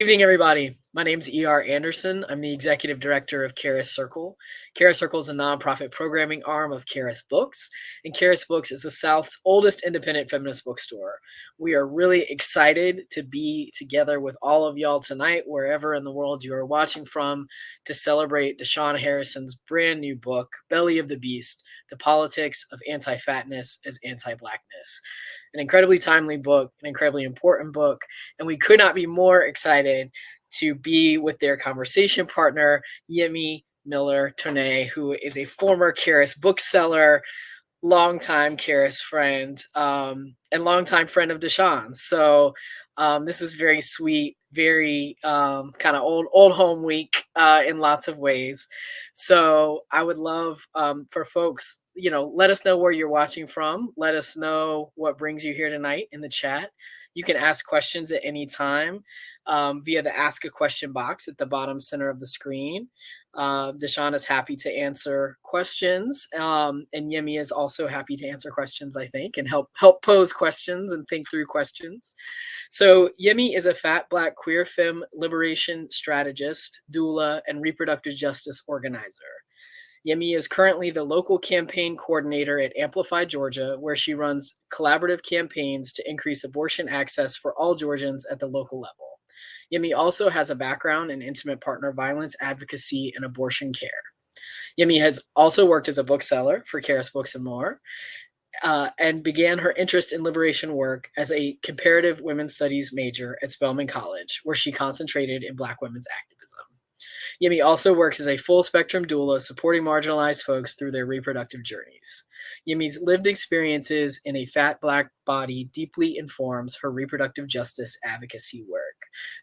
Evening, everybody. My name is E.R. Anderson. I'm the executive director of Charis Circle. Charis Circle is a nonprofit programming arm of Charis Books, and Charis Books is the South's oldest independent feminist bookstore. We are really excited to be together with all of y'all tonight, wherever in the world you are watching from, to celebrate Deshaun Harrison's brand new book, Belly of the Beast: The Politics of Anti-Fatness as Anti-Blackness. An incredibly timely book, an incredibly important book, and we could not be more excited to be with their conversation partner, Yemi Miller-Tonnet, who is a former Charis bookseller, longtime Charis friend, and longtime friend of Deshaun's. So this is very sweet, very kind of old home week in lots of ways. So I would love for folks, let us know where you're watching from. Let us know what brings you here tonight in the chat. You can ask questions at any time via the Ask a Question box at the bottom center of the screen. Deshaun is happy to answer questions, and Yemi is also happy to answer questions, I think, and help pose questions and think through questions. So Yemi is a fat Black queer femme liberation strategist, doula, and reproductive justice organizer. Yemi is currently the local campaign coordinator at Amplify, Georgia, where she runs collaborative campaigns to increase abortion access for all Georgians at the local level. Yemi also has a background in intimate partner violence advocacy and abortion care. Yemi has also worked as a bookseller for Charis Books and more, and began her interest in liberation work as a comparative women's studies major at Spelman College, where she concentrated in Black women's activism. Yemi also works as a full-spectrum doula, supporting marginalized folks through their reproductive journeys. Yemi's lived experiences in a fat Black body deeply informs her reproductive justice advocacy work.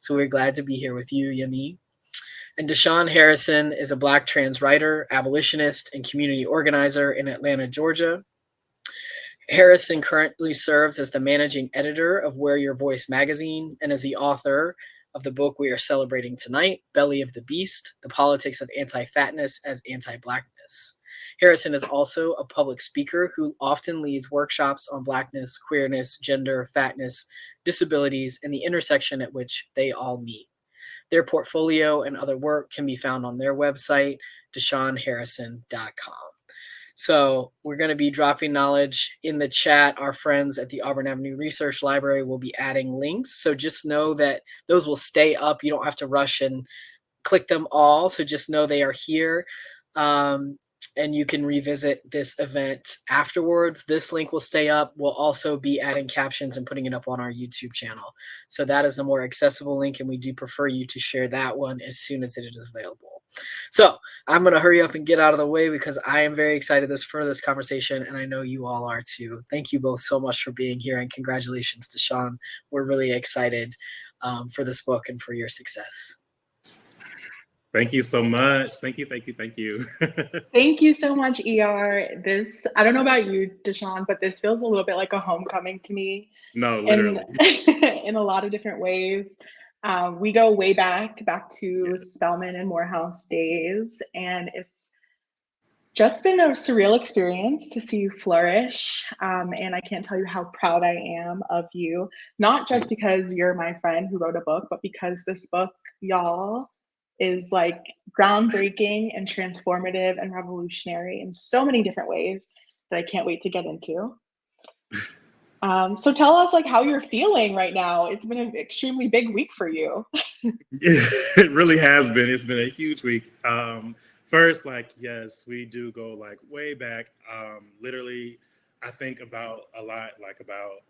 So we're glad to be here with you, Yemi. And Deshaun Harrison is a Black trans writer, abolitionist, and community organizer in Atlanta, Georgia. Harrison currently serves as the managing editor of Wear Your Voice magazine and is the author of the book we are celebrating tonight, Belly of the Beast: The Politics of Anti-Fatness as Anti-Blackness. Harrison is also a public speaker who often leads workshops on Blackness, queerness, gender, fatness, disabilities, and the intersection at which they all meet. Their portfolio and other work can be found on their website, DeshaunHarrison.com. So we're going to be dropping knowledge in the chat. Our friends at the Auburn Avenue Research Library will be adding links. So just know that those will stay up. You don't have to rush and click them all. So just know they are here. And you can revisit this event afterwards. This link will stay up. We'll also be adding captions and putting it up on our YouTube channel. So that is a more accessible link, and we do prefer you to share that one as soon as it is available. So I'm going to hurry up and get out of the way because I am very excited for this conversation, and I know you all are too. Thank you both so much for being here, and congratulations to Sean. We're really excited for this book and for your success. Thank you so much. Thank you. Thank you so much, ER. I don't know about you, Deshaun, but this feels a little bit like a homecoming to me. No, literally. In a lot of different ways. We go way back to Spelman and Morehouse days, and it's just been a surreal experience to see you flourish. And I can't tell you how proud I am of you, not just because you're my friend who wrote a book, but because this book, y'all, is like groundbreaking and transformative and revolutionary in so many different ways that I can't wait to get into. So tell us like how you're feeling right now. It's been an extremely big week for you. It really has been. It's been a huge week. First, yes, we do go way back. Literally, I think about a lot, about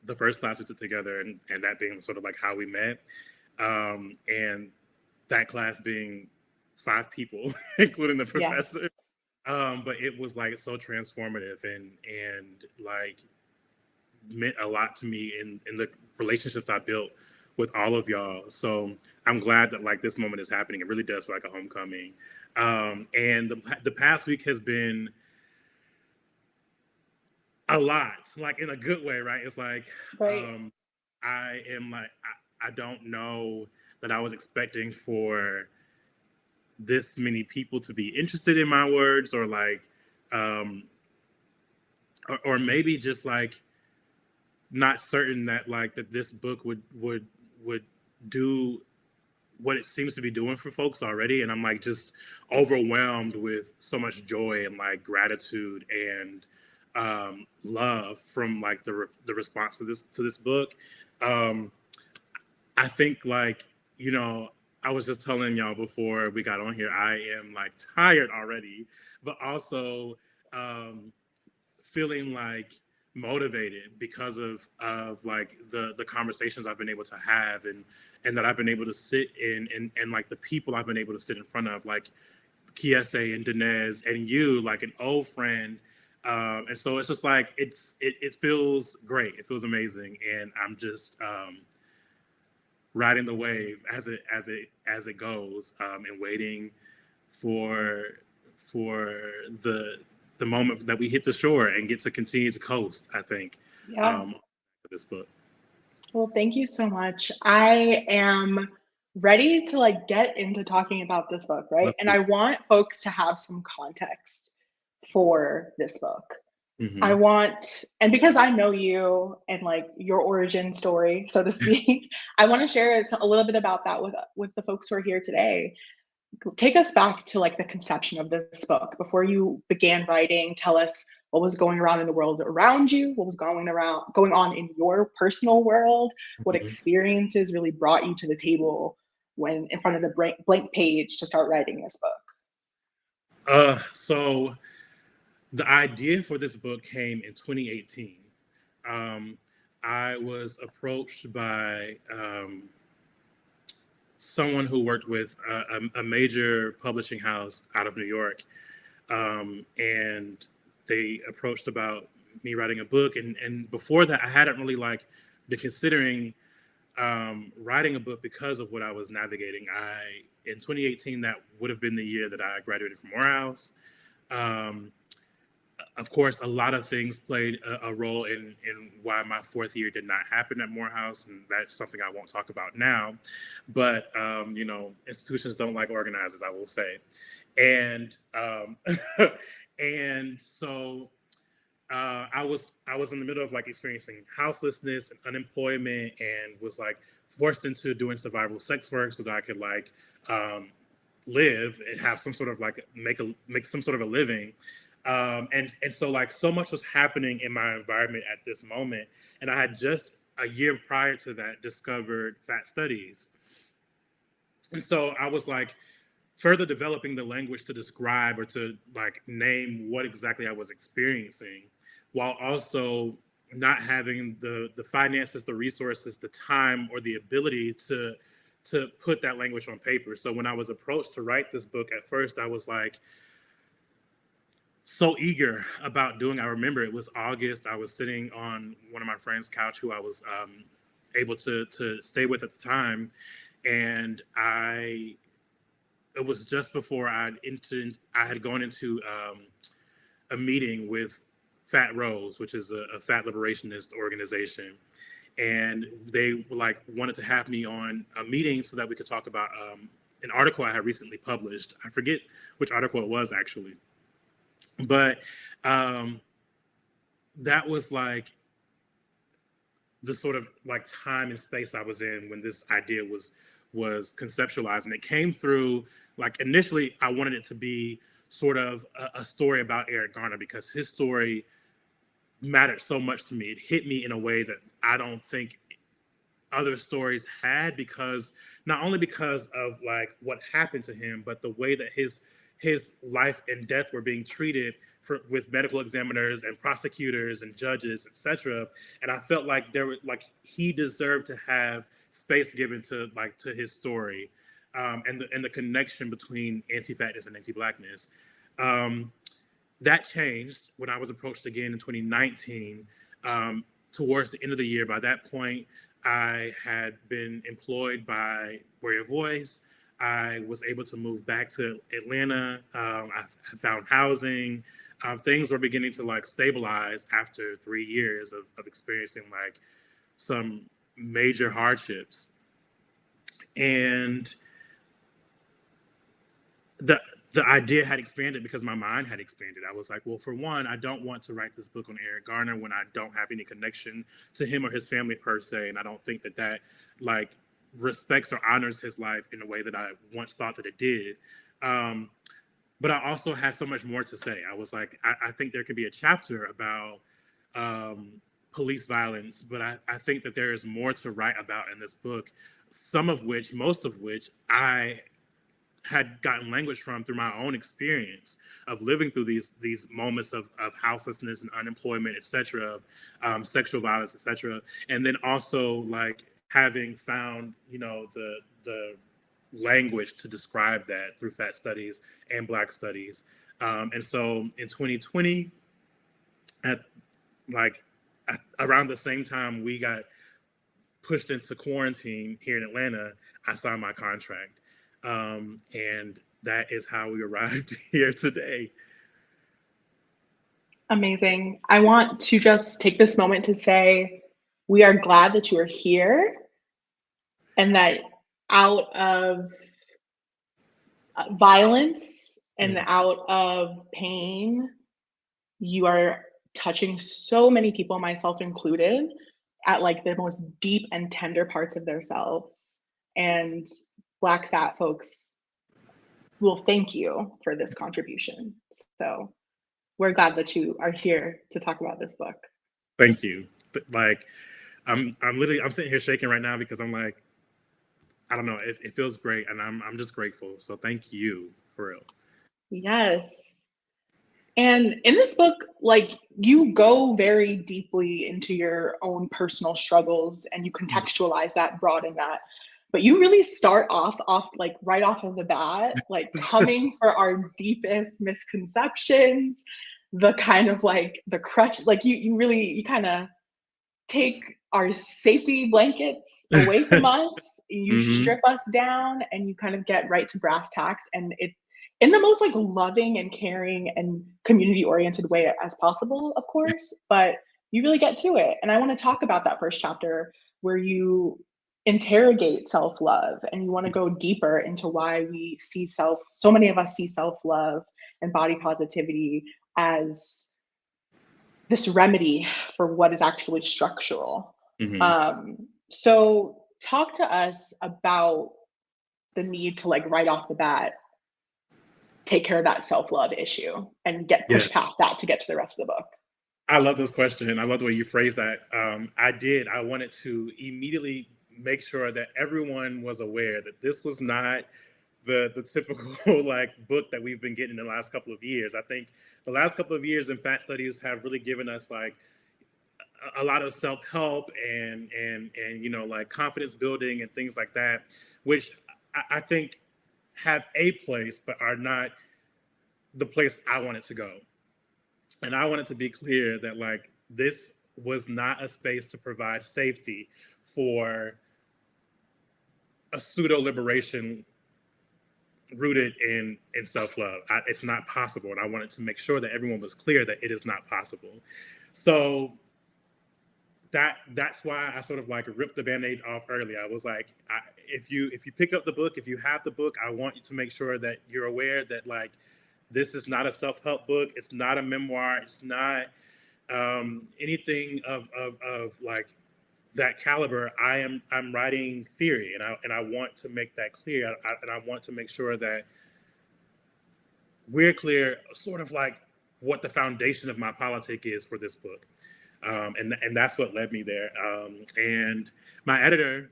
the first class we took together and that being sort of how we met. And that class being 5 people, including the professor. Yes. But it was so transformative and meant a lot to me in the relationships I built with all of y'all. So I'm glad that this moment is happening. It really does feel like a homecoming. And the past week has been a lot, in a good way, right? It's right. I don't know that I was expecting for this many people to be interested in my words, or or maybe just not certain that that this book would do what it seems to be doing for folks already, and I'm like just overwhelmed with so much joy and like gratitude and love from like the response to this book. um I think like, you know, I was just telling y'all before we got on here, I am like tired already, but also um feeling like motivated because of like the conversations I've been able to have, and that I've been able to sit in, and like the people I've been able to sit in front of, like Kiese and Dinez and you, like an old friend. And so it's just like it feels great. It feels amazing, and I'm just riding the wave as it goes, and waiting for for the the moment that we hit the shore and get to continue to coast. I think Yeah. with this book. Well, thank you so much. I am ready to like get into talking about this book, right? Let's And do I want folks to have some context for this book. it. I want, and because I know you and like your origin story, so to speak, I want to share a little bit about that with the folks who are here today. Take us back to like the conception of this book before you began writing. Tell us what was going around in the world around you, what was going on in your personal world, what Mhm. experiences really brought you to the table when in front of the blank page to start writing this book. So the idea for this book came in 2018. Um, I was approached by someone who worked with a major publishing house out of New York, and they approached about me writing a book. And before that, I hadn't really like been considering writing a book because of what I was navigating. In 2018, that would have been the year that I graduated from Morehouse. Um, of course, a lot of things played a role in why my fourth year did not happen at Morehouse, and that's something I won't talk about now. But you know, institutions don't like organizers, I will say, and and so I was in the middle of like experiencing houselessness and unemployment, and was like forced into doing survival sex work so that I could like live and have some sort of like make some sort of a living. And so like so much was happening in my environment at this moment, and I had just a year prior to that discovered fat studies, and so I was like further developing the language to describe or to like name what exactly I was experiencing, while also not having the finances, the resources, the time, or the ability to put that language on paper. So when I was approached to write this book, at first I was like so eager about doing. I remember it was August. I was sitting on one of my friend's couch, who I was able to stay with at the time, and it was just before I had gone into a meeting with Fat Rose, which is a fat liberationist organization, and they like wanted to have me on a meeting so that we could talk about an article I had recently published. I forget which article it was actually, but that was like the sort of like time and space I was in when this idea was conceptualized. And it came through like initially I wanted it to be sort of a story about Eric Garner, because his story mattered so much to me. It hit me in a way that I don't think other stories had, because not only because of like what happened to him, but the way that his life and death were being treated with medical examiners and prosecutors and judges, etc. And I felt like there was like he deserved to have space given to like to his story, and the connection between anti-fatness and anti-blackness. Um, that changed when I was approached again in 2019, towards the end of the year. By that point, I had been employed by Warrior Voice. I was able to move back to Atlanta. I found housing. Things were beginning to like stabilize after 3 years of experiencing like some major hardships. And the the idea had expanded because my mind had expanded. I was like, well, for one, I don't want to write this book on Eric Garner when I don't have any connection to him or his family per se, and I don't think that like respects or honors his life in a way that I once thought that it did. But I also had so much more to say. I was like, I think there could be a chapter about police violence, but I think that there is more to write about in this book, most of which I had gotten language from through my own experience of living through these moments of houselessness and unemployment, etc., sexual violence, etc., and then also like having found, you know, the language to describe that through Fat studies and Black studies, and so in 2020, around the same time we got pushed into quarantine here in Atlanta, I signed my contract. And that is how we arrived here today. Amazing. I want to just take this moment to say we are glad that you are here and that out of violence and out of pain, you are touching so many people, myself included, at like the most deep and tender parts of themselves. And Black fat folks will thank you for this contribution. So we're glad that you are here to talk about this book. Thank you. Like, I'm sitting here shaking right now because I'm like, I don't know, it feels great, and I'm just grateful. So thank you, for real. Yes. And in this book, like, you go very deeply into your own personal struggles and you contextualize that, broaden that. But you really start off like right off of the bat, like coming for our deepest misconceptions, the kind of like the crutch, like you kind of take our safety blankets away from us, you strip us down, and you kind of get right to brass tacks. And it, in the most like loving and caring and community oriented way as possible, of course, but you really get to it. And I want to talk about that first chapter where you interrogate self-love and you want to go deeper into why we see so many of us see self-love and body positivity as this remedy for what is actually structural. So talk to us about the need to, like, right off the bat take care of that self-love issue and get pushed past that to get to the rest of the book. I love this question, and I love the way you phrased that. I wanted to immediately make sure that everyone was aware that this was not the typical like book that we've been getting in the last couple of years. I think the last couple of years in fat studies have really given us like a lot of self-help and you know, like confidence building and things like that, which I think have a place but are not the place I want it to go. And I wanted to be clear that like this was not a space to provide safety for a pseudo liberation rooted in self-love. It's not possible, and I wanted to make sure that everyone was clear that it is not possible. So that's why I sort of like ripped the Band-Aid off early. I was like, if you pick up the book, if you have the book, I want you to make sure that you're aware that like this is not a self-help book. It's not a memoir. It's not anything of like that caliber. I'm writing theory, and I want to make that clear. And I want to make sure that we're clear, sort of like what the foundation of my politic is for this book. And that's what led me there. And my editor,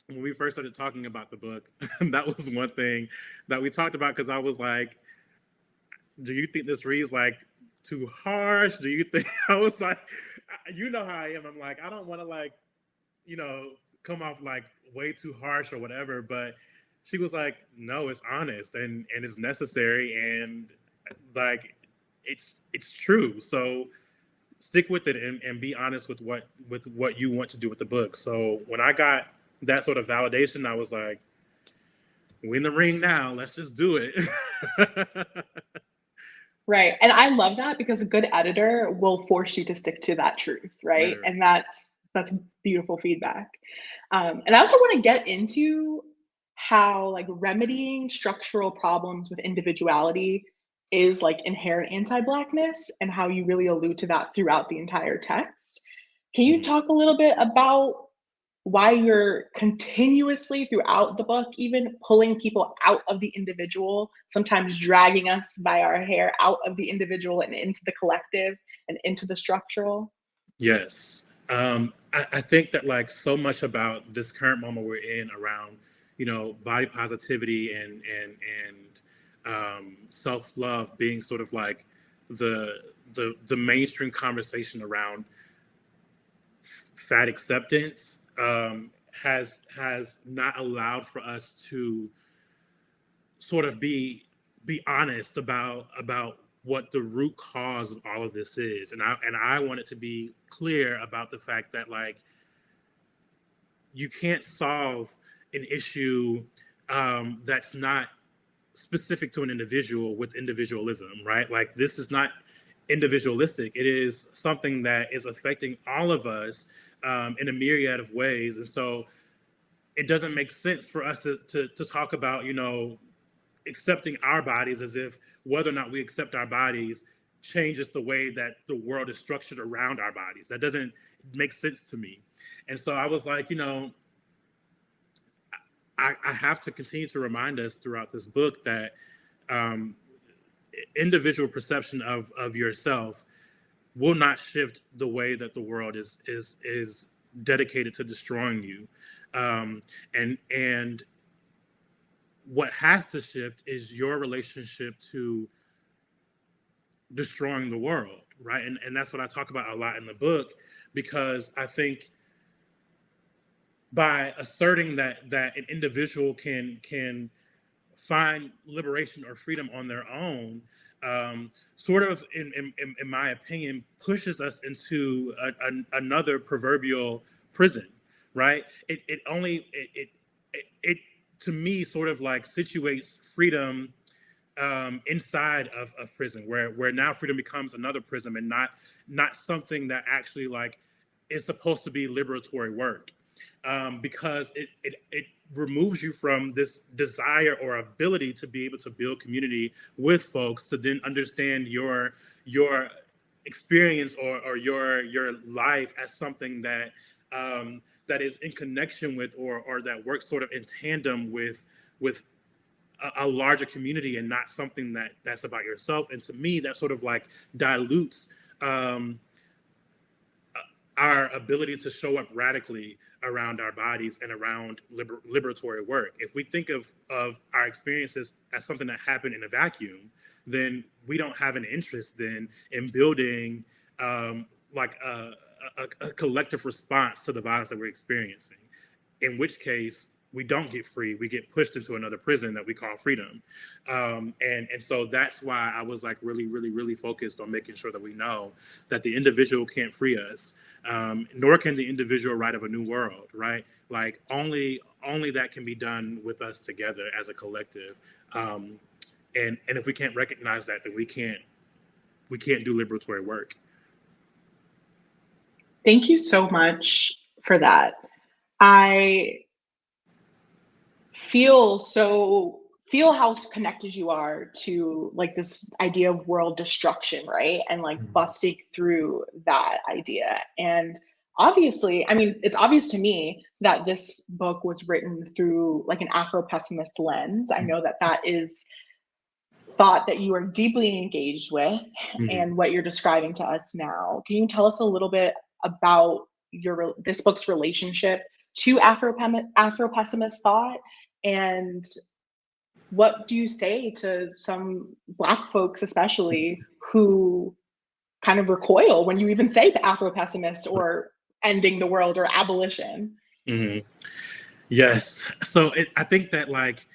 when we first started talking about the book, that was one thing that we talked about, because I was like, do you think this reads like too harsh? Do you think, I was like, you know how I am. I'm like, I don't want to like, you know, come off like way too harsh or whatever. But she was like, no, it's honest and it's necessary. And like, it's true. So stick with it and be honest with what you want to do with the book. So when I got that sort of validation, I was like, we're in the ring now. Let's just do it. Right. And I love that, because a good editor will force you to stick to that truth, right? Literally. And that's beautiful feedback. And I also want to get into how like remedying structural problems with individuality is like inherent anti-Blackness, and how you really allude to that throughout the entire text. Can you talk a little bit about why you're continuously throughout the book even pulling people out of the individual, sometimes dragging us by our hair out of the individual and into the collective and into the structural? Yes. I think that like so much about this current moment we're in around, body positivity and self-love being sort of like the mainstream conversation around fat acceptance has not allowed for us to sort of be honest about what the root cause of all of this is, and I want it to be clear about the fact that like you can't solve an issue that's not specific to an individual with individualism, right? Like this is not individualistic. It is something that is affecting all of us in a myriad of ways, and so it doesn't make sense for us to talk about accepting our bodies as if whether or not we accept our bodies changes the way that the world is structured around our bodies. That doesn't make sense to me. And so I was like, I have to continue to remind us throughout this book that individual perception of yourself will not shift the way that the world is dedicated to destroying you. And what has to shift is your relationship to destroying the world, right? And that's what I talk about a lot in the book, because I think by asserting that an individual can find liberation or freedom on their own, sort of, in my opinion, pushes us into another proverbial prison, right? It to me sort of like situates freedom inside of prison, where now freedom becomes another prison and not something that actually like is supposed to be liberatory work, because it removes you from this desire or ability to be able to build community with folks, to then understand your experience or your life as something that that is in connection with or that works sort of in tandem with a larger community, and not something that's about yourself. And to me, that sort of like dilutes our ability to show up radically around our bodies and around liberatory work. If we think of our experiences as something that happened in a vacuum, then we don't have an interest then in building like a collective response to the violence that we're experiencing, in which case we don't get free. We get pushed into another prison that we call freedom. And so that's why I was like really focused on making sure that we know that the individual can't free us, nor can the individual write of a new world, right? Like only that can be done with us together as a collective. And if we can't recognize that, then we can't do liberatory work. Thank you so much for that. I feel how connected you are to like this idea of world destruction, right? And like busting through that idea. And obviously, I mean, it's obvious to me that this book was written through like an Afro-pessimist lens. I know that is thought that you are deeply engaged with, and what you're describing to us now. Can you tell us a little bit about this book's relationship to Afro-pessimist thought, and what do you say to some Black folks, especially, who kind of recoil when you even say the Afro-pessimist or ending the world or abolition? Mm-hmm. Yes. So I think that like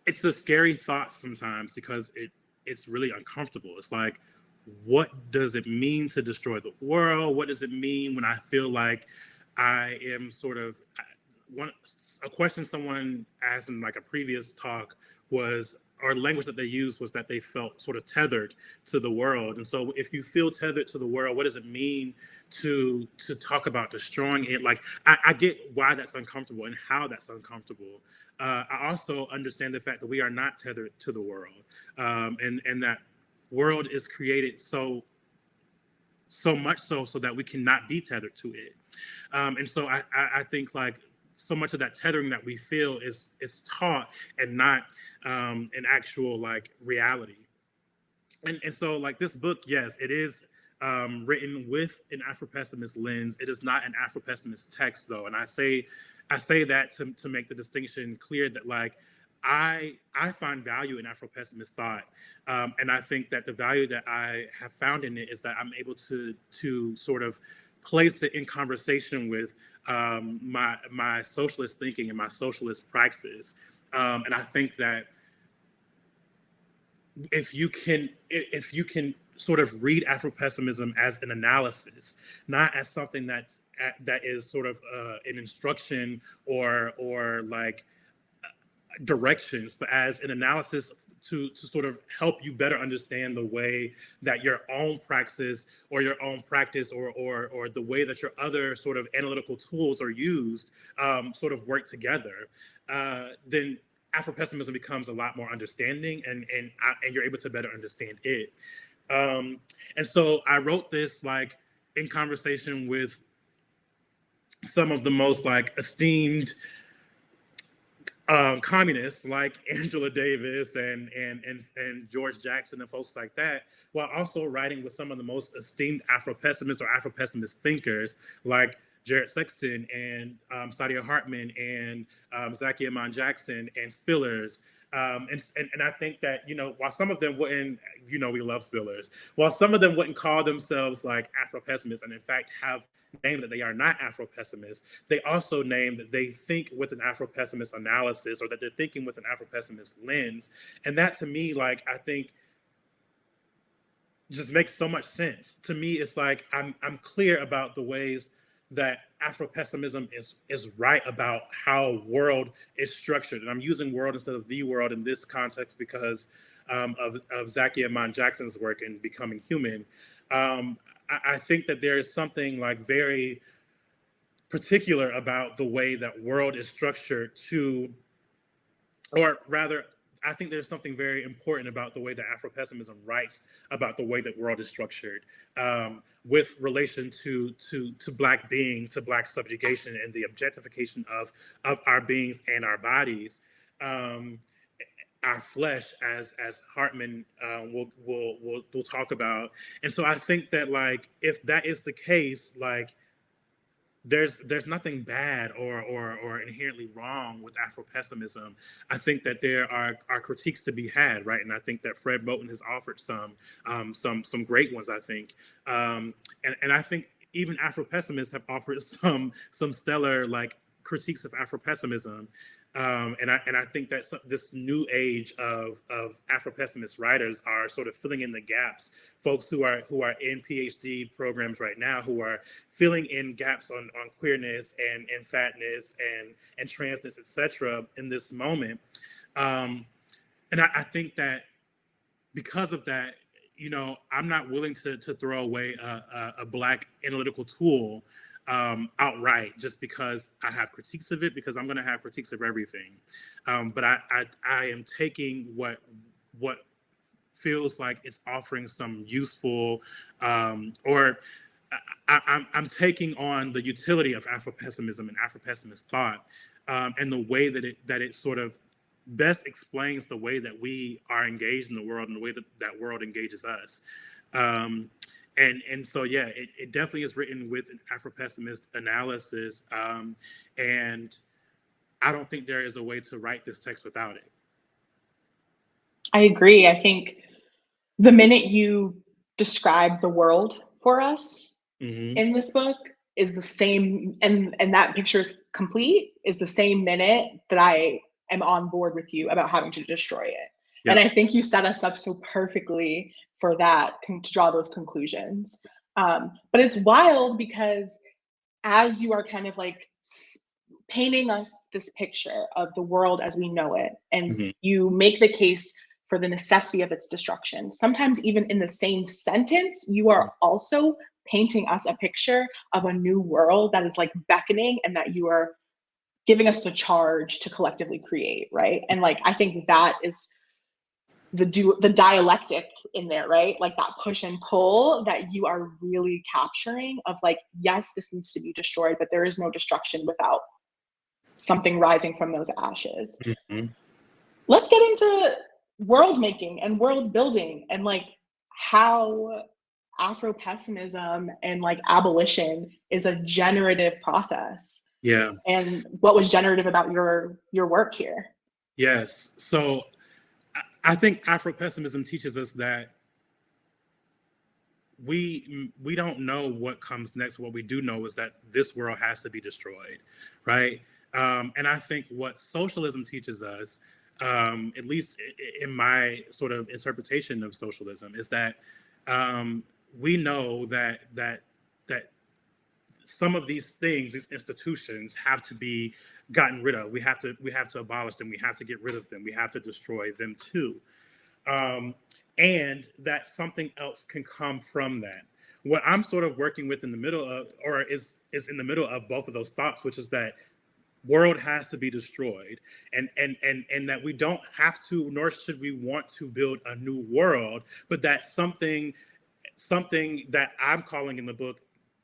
it's a scary thought sometimes, because it's really uncomfortable. It's like, what does it mean to destroy the world? What does it mean when I feel like I am sort of a question someone asked in like a previous talk was, or language that they used was that they felt sort of tethered to the world. And so if you feel tethered to the world, what does it mean to talk about destroying it? Like, I get why that's uncomfortable and how that's uncomfortable. I also understand the fact that we are not tethered to the world, and that world is created so so much so that we cannot be tethered to it. And so I think like so much of that tethering that we feel is taught and not an actual like reality. And so like this book, yes, it is written with an Afropessimist lens. It is not an Afropessimist text though. And I say that to make the distinction clear that like I find value in Afropessimist thought. And I think that the value that I have found in it is that I'm able to sort of place it in conversation with my socialist thinking and my socialist praxis. And I think that if you can sort of read Afropessimism as an analysis, not as something that is sort of an instruction or like directions, but as an analysis to sort of help you better understand the way that your own praxis or your own practice or the way that your other sort of analytical tools are used sort of work together, then Afropessimism becomes a lot more understanding, and you're able to better understand it. And so I wrote this like in conversation with some of the most like esteemed communists like Angela Davis and George Jackson and folks like that, while also writing with some of the most esteemed Afropessimists or Afropessimist thinkers like Jared Sexton and Saidiya Hartman and Zakiya Iman Jackson and Spillers. And I think that, you know, while some of them wouldn't, you know, we love Spillers, while some of them wouldn't call themselves like Afropessimists and in fact have named that they are not Afropessimists, they also name that they think with an Afropessimist analysis or that they're thinking with an Afropessimist lens. And that to me, like, I think just makes so much sense. To me, it's like I'm clear about the ways that Afropessimism is right about how world is structured. And I'm using world instead of the world in this context because of Zakiya Iman Jackson's work in Becoming Human. I think that there is something like very particular about the way that world is structured to, or rather, I think there's something very important about the way that Afropessimism writes about the way that world is structured with relation to Black being, to Black subjugation and the objectification of our beings and our bodies, our flesh, as Hartman will talk about. And so I think that like if that is the case, like there's nothing bad or inherently wrong with Afropessimism. I think that there are critiques to be had, right? And I think that Fred Moten has offered some great ones, I think. And I think even Afropessimists have offered some stellar like critiques of Afropessimism. And I think that this new age of Afropessimist writers are sort of filling in the gaps. Folks who are in PhD programs right now who are filling in gaps on queerness and fatness and transness, etc. in this moment. And I think that because of that, you know, I'm not willing to throw away a Black analytical tool outright just because I have critiques of it, because I'm going to have critiques of everything. But I am taking what feels like it's offering some useful, or I'm taking on the utility of Afropessimism and Afropessimist thought, and the way that it sort of best explains the way that we are engaged in the world and the way that world engages us. And so, yeah, it definitely is written with an Afropessimist analysis. And I don't think there is a way to write this text without it. I agree. I think the minute you describe the world for us in this book is the same, and that picture is complete, is the same minute that I am on board with you about having to destroy it. Yep. And I think you set us up so perfectly for that, to draw those conclusions. But it's wild because as you are kind of like painting us this picture of the world as we know it, and you make the case for the necessity of its destruction, sometimes even in the same sentence, you are also painting us a picture of a new world that is like beckoning and that you are giving us the charge to collectively create, right? And like, I think that is the dialectic in there, right? Like that push and pull that you are really capturing of like, yes, this needs to be destroyed, but there is no destruction without something rising from those ashes. Mm-hmm. Let's get into world making and world building and like how Afropessimism and like abolition is a generative process. Yeah. And what was generative about your work here? Yes. So I think Afropessimism teaches us that we don't know what comes next. What we do know is that this world has to be destroyed, right? And I think what socialism teaches us, at least in my sort of interpretation of socialism, is that we know that some of these things, these institutions, have to be gotten rid of. We have to abolish them. We have to get rid of them. We have to destroy them too. And that something else can come from that. What I'm sort of working with in the middle of, or is in the middle of both of those thoughts, which is that world has to be destroyed, and that we don't have to, nor should we want to build a new world, but that something that I'm calling in the book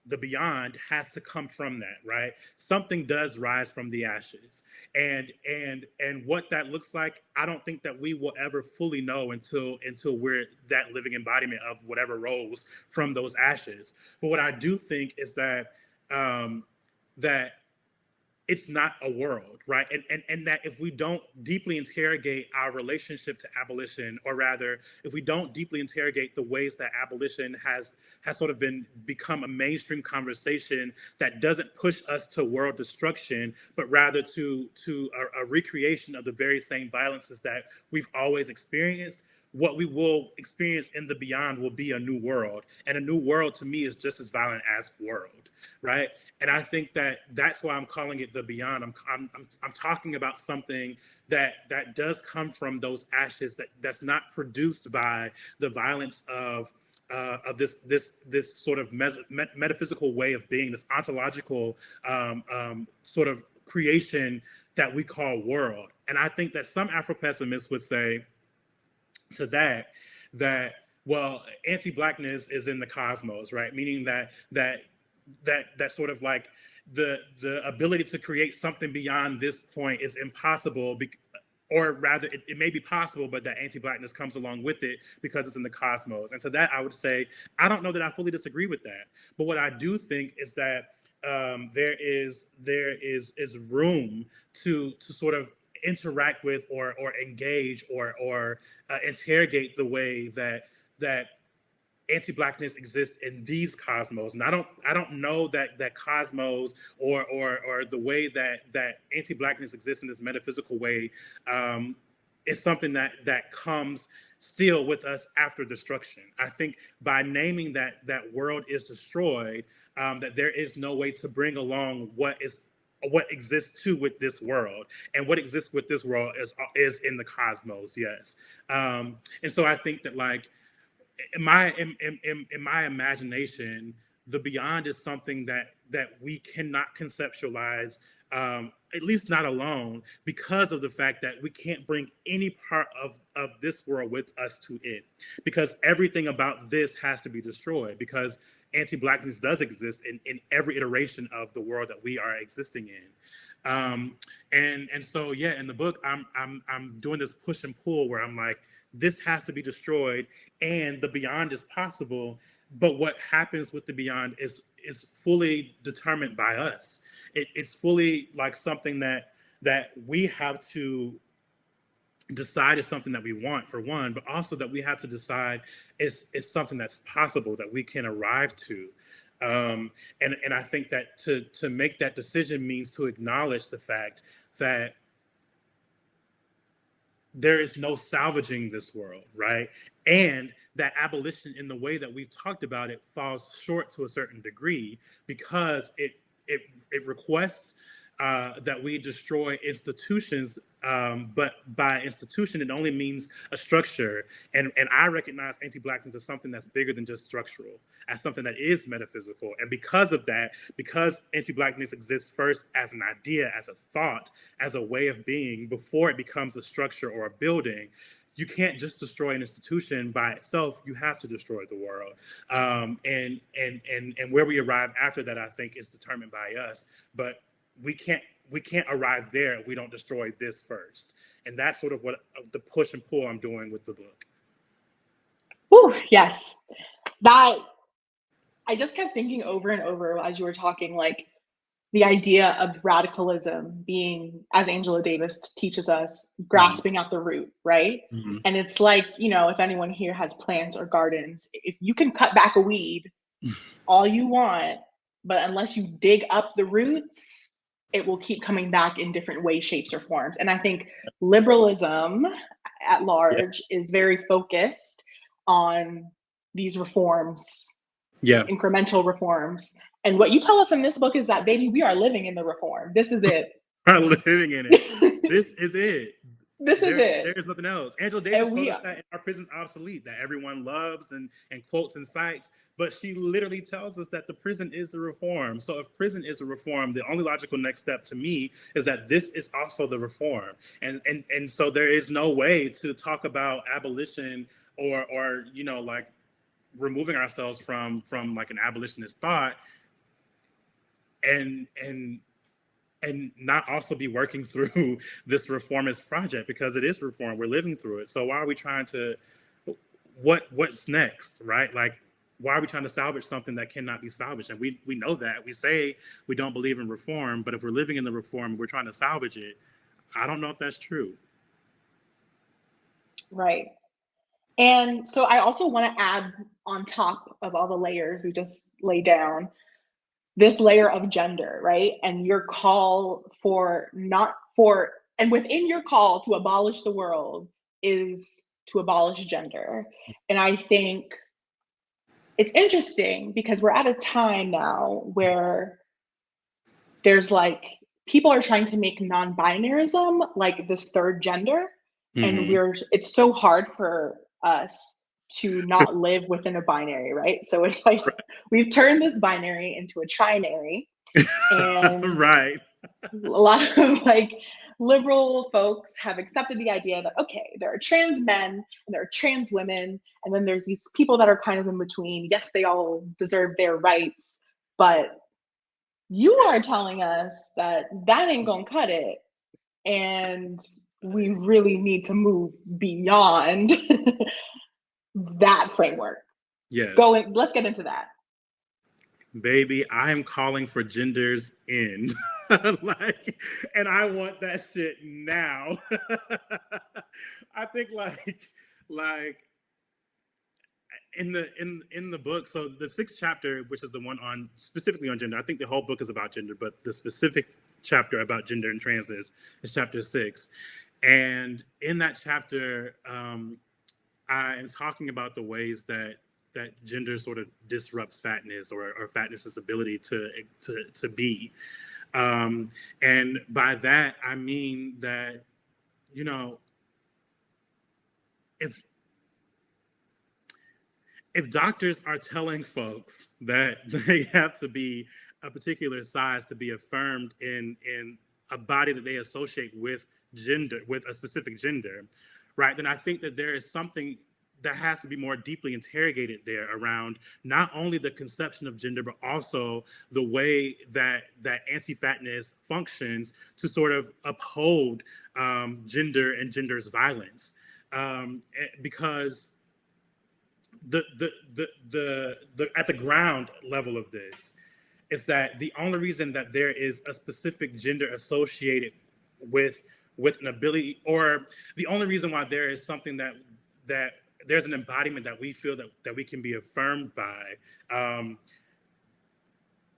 the beyond has to come from that, right? Something does rise from the ashes, and what that looks like, I don't think that we will ever fully know until we're that living embodiment of whatever rose from those ashes. But what I do think is that that it's not a world, right? And that if we don't deeply interrogate our relationship to abolition, or rather, if we don't deeply interrogate the ways that abolition has sort of become a mainstream conversation that doesn't push us to world destruction, but rather to a recreation of the very same violences that we've always experienced, what we will experience in the beyond will be a new world. And a new world to me is just as violent as world, right? And I think that that's why I'm calling it the beyond. I'm talking about something that does come from those ashes, that's not produced by the violence of this sort of metaphysical way of being, this ontological sort of creation that we call world. And I think that some Afro-pessimists would say to that well, anti-Blackness is in the cosmos, right? Meaning that sort of like the ability to create something beyond this point is impossible, or rather it may be possible, but that anti-Blackness comes along with it because it's in the cosmos. And to that, I would say, I don't know that I fully disagree with that. But what I do think is that there is room to sort of interact with or engage or interrogate the way that anti-Blackness exists in these cosmos. And I don't know that cosmos or the way that anti-Blackness exists in this metaphysical way is something that comes still with us after destruction. I think by naming that world is destroyed, that there is no way to bring along what exists too with this world, and what exists with this world is in the cosmos. Yes. And so I think that, like, in my imagination, the beyond is something that we cannot conceptualize, at least not alone, because of the fact that we can't bring any part of this world with us to it, because everything about this has to be destroyed, because anti-Blackness does exist in every iteration of the world that we are existing in. And so, yeah, in the book, I'm doing this push and pull where I'm like, this has to be destroyed, and the beyond is possible. But what happens with the beyond is fully determined by us. It's fully like something that we have to decide is something that we want, for one, but also that we have to decide is something that's possible, that we can arrive to. And I think that to make that decision means to acknowledge the fact that there is no salvaging this world, right? And that abolition, in the way that we've talked about it, falls short to a certain degree, because it requests that we destroy institutions, but by institution, it only means a structure. And I recognize anti-Blackness as something that's bigger than just structural, as something that is metaphysical. And because of that, because anti-Blackness exists first as an idea, as a thought, as a way of being, before it becomes a structure or a building, you can't just destroy an institution by itself. You have to destroy the world. And where we arrive after that, I think, is determined by us. But we can't arrive there if we don't destroy this first. And that's sort of what the push and pull I'm doing with the book. Ooh, yes. That, I just kept thinking over and over as you were talking, like the idea of radicalism being, as Angela Davis teaches us, grasping at the root, right? Mm-hmm. And it's like, you know, if anyone here has plants or gardens, if you can cut back a weed all you want, but unless you dig up the roots, it will keep coming back in different ways, shapes, or forms. And I think liberalism at large is very focused on these reforms, incremental reforms. And what you tell us in this book is that, baby, we are living in the reform. This is it. We're living in it. This is it. This is it. There's nothing else. Angela Davis told us that our prison's obsolete, that everyone loves and quotes and cites, but she literally tells us that the prison is the reform. So if prison is the reform, the only logical next step to me is that this is also the reform. And so there is no way to talk about abolition or you know, like removing ourselves from like an abolitionist thought and not also be working through this reformist project, because it is reform. We're living through it. So why are we trying to, what's next, right? Like, why are we trying to salvage something that cannot be salvaged? And we know that. We say we don't believe in reform, but if we're living in the reform, we're trying to salvage it. I don't know if that's true. Right. And so I also want to add, on top of all the layers we just laid down, this layer of gender, right? And your call and within your call to abolish the world is to abolish gender. And I think it's interesting because we're at a time now where there's like, people are trying to make non-binarism like this third gender. And it's so hard for us to not live within a binary, right? So it's like we've turned this binary into a trinary, and right. A lot of like liberal folks have accepted the idea that, okay, there are trans men and there are trans women, and then there's these people that are kind of in between. Yes, they all deserve their rights, but you are telling us that ain't gonna cut it, and we really need to move beyond that framework. Yes. Let's get into that. Baby, I'm calling for gender's end. And I want that shit now. I think like in the book, so the 6th chapter, which is the one on specifically on gender, I think the whole book is about gender, but the specific chapter about gender and transness is chapter 6. And in that chapter, I am talking about the ways that gender sort of disrupts fatness or fatness's ability to be. And by that, I mean that, you know, if doctors are telling folks that they have to be a particular size to be affirmed in a body that they associate with gender, with a specific gender, right, then I think that there is something that has to be more deeply interrogated there around not only the conception of gender, but also the way that anti-fatness functions to sort of uphold gender and gender's violence, because the at the ground level of this is that the only reason that there is a specific gender associated with an ability, or the only reason why there is something that there's an embodiment that we feel that we can be affirmed by,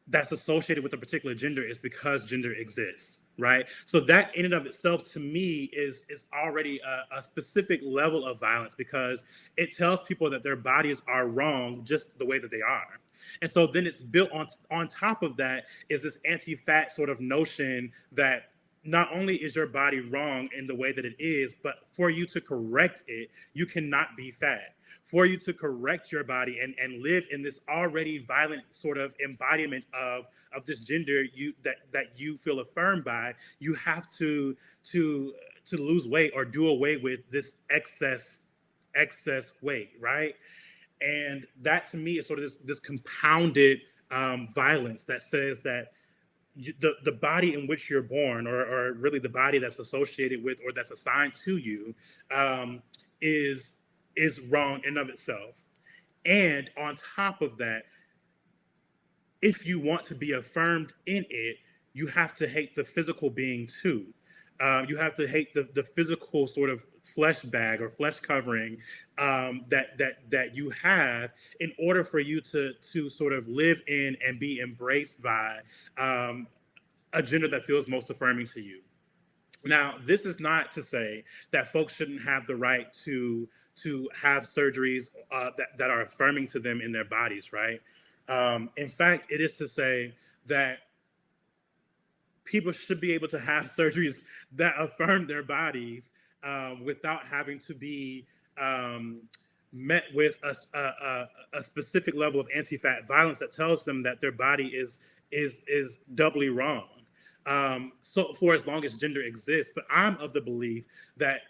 that's associated with a particular gender, is because gender exists, right? So that in and of itself, to me, is already a specific level of violence, because it tells people that their bodies are wrong just the way that they are. And so then it's built on top of that is this anti-fat sort of notion that not only is your body wrong in the way that it is, but for you to correct it, you cannot be fat. For you to correct your body and live in this already violent sort of embodiment of this gender that you feel affirmed by, you have to lose weight or do away with this excess weight, right? And that to me is sort of this compounded violence that says that the body in which you're born, or really the body that's associated with or that's assigned to you, is wrong in of itself. And on top of that, if you want to be affirmed in it, you have to hate the physical being too. You have to hate the physical sort of flesh bag or flesh covering that you have in order for you to sort of live in and be embraced by a gender that feels most affirming to you. Now, this is not to say that folks shouldn't have the right to have surgeries that are affirming to them in their bodies, right? In fact, it is to say that people should be able to have surgeries that affirm their bodies without having to be met with a specific level of anti-fat violence that tells them that their body is doubly wrong. So for as long as gender exists. But I'm of the belief that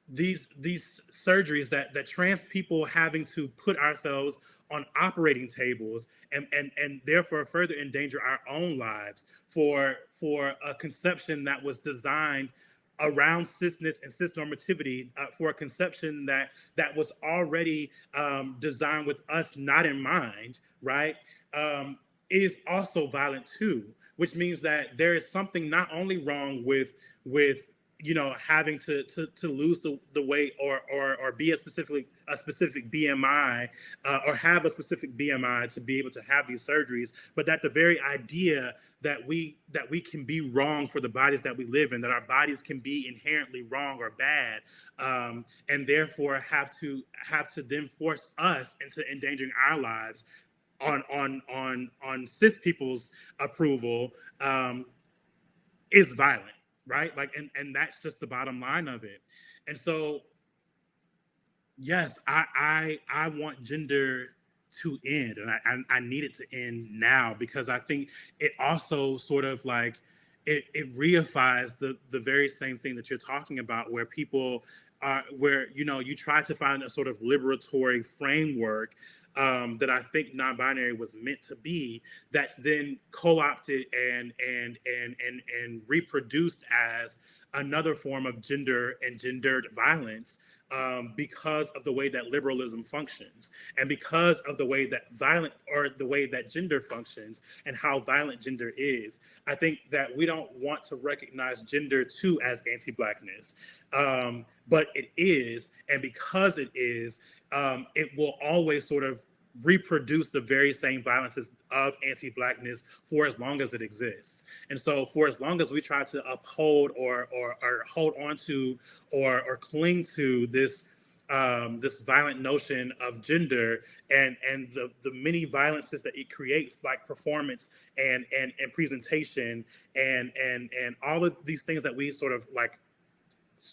these surgeries that trans people having to put ourselves on operating tables and therefore further endanger our own lives for a conception that was designed around cisness and cisnormativity, for a conception that was already designed with us not in mind, right, is also violent too, which means that there is something not only wrong with having to lose the weight or be a specific BMI or have a specific BMI to be able to have these surgeries, but that the very idea that we can be wrong for the bodies that we live in, that our bodies can be inherently wrong or bad, and therefore have to then force us into endangering our lives on cis people's approval, is violent. Right? Like, and that's just the bottom line of it. And so, yes, I want gender to end, and I need it to end now, because I think it also sort of like it reifies the very same thing that you're talking about, where people are, where you try to find a sort of liberatory framework that I think non-binary was meant to be, that's then co-opted and reproduced as another form of gender and gendered violence, because of the way that liberalism functions, and because of the way that the way that gender functions and how violent gender is. I think that we don't want to recognize gender too as anti-Blackness, but it is, and because it is, it will always sort of reproduce the very same violences of anti-Blackness for as long as it exists. And so for as long as we try to uphold or hold on to or cling to this this violent notion of gender and the many violences that it creates, like performance and presentation and all of these things that we sort of like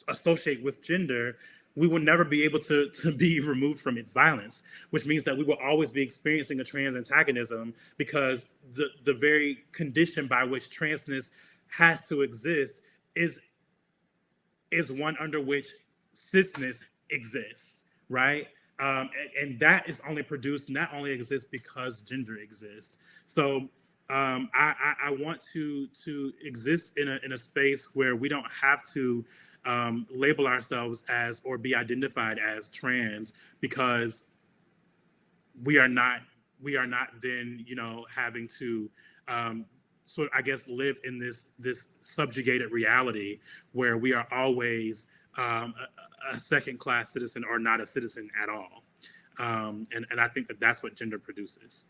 associate with gender, we will never be able to be removed from its violence, which means that we will always be experiencing a trans antagonism, because the very condition by which transness has to exist is one under which cisness exists, right? And that is only produced, not only exists because gender exists. So I want to exist in a space where we don't have to label ourselves as or be identified as trans, because we are not then having to sort of, I guess, live in this subjugated reality where we are always a second-class citizen or not a citizen at all. And I think that that's what gender produces.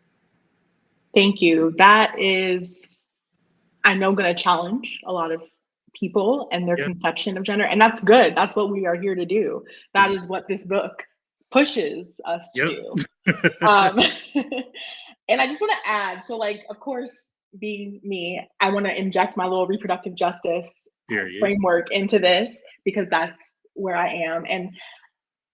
Thank you. That is, I know, going to challenge a lot of people and their conception of gender, and that's good. That's what we are here to do. That is what this book pushes us to do. And I just want to add, so like, of course, being me, I want to inject my little reproductive justice framework into this, because that's where I am. And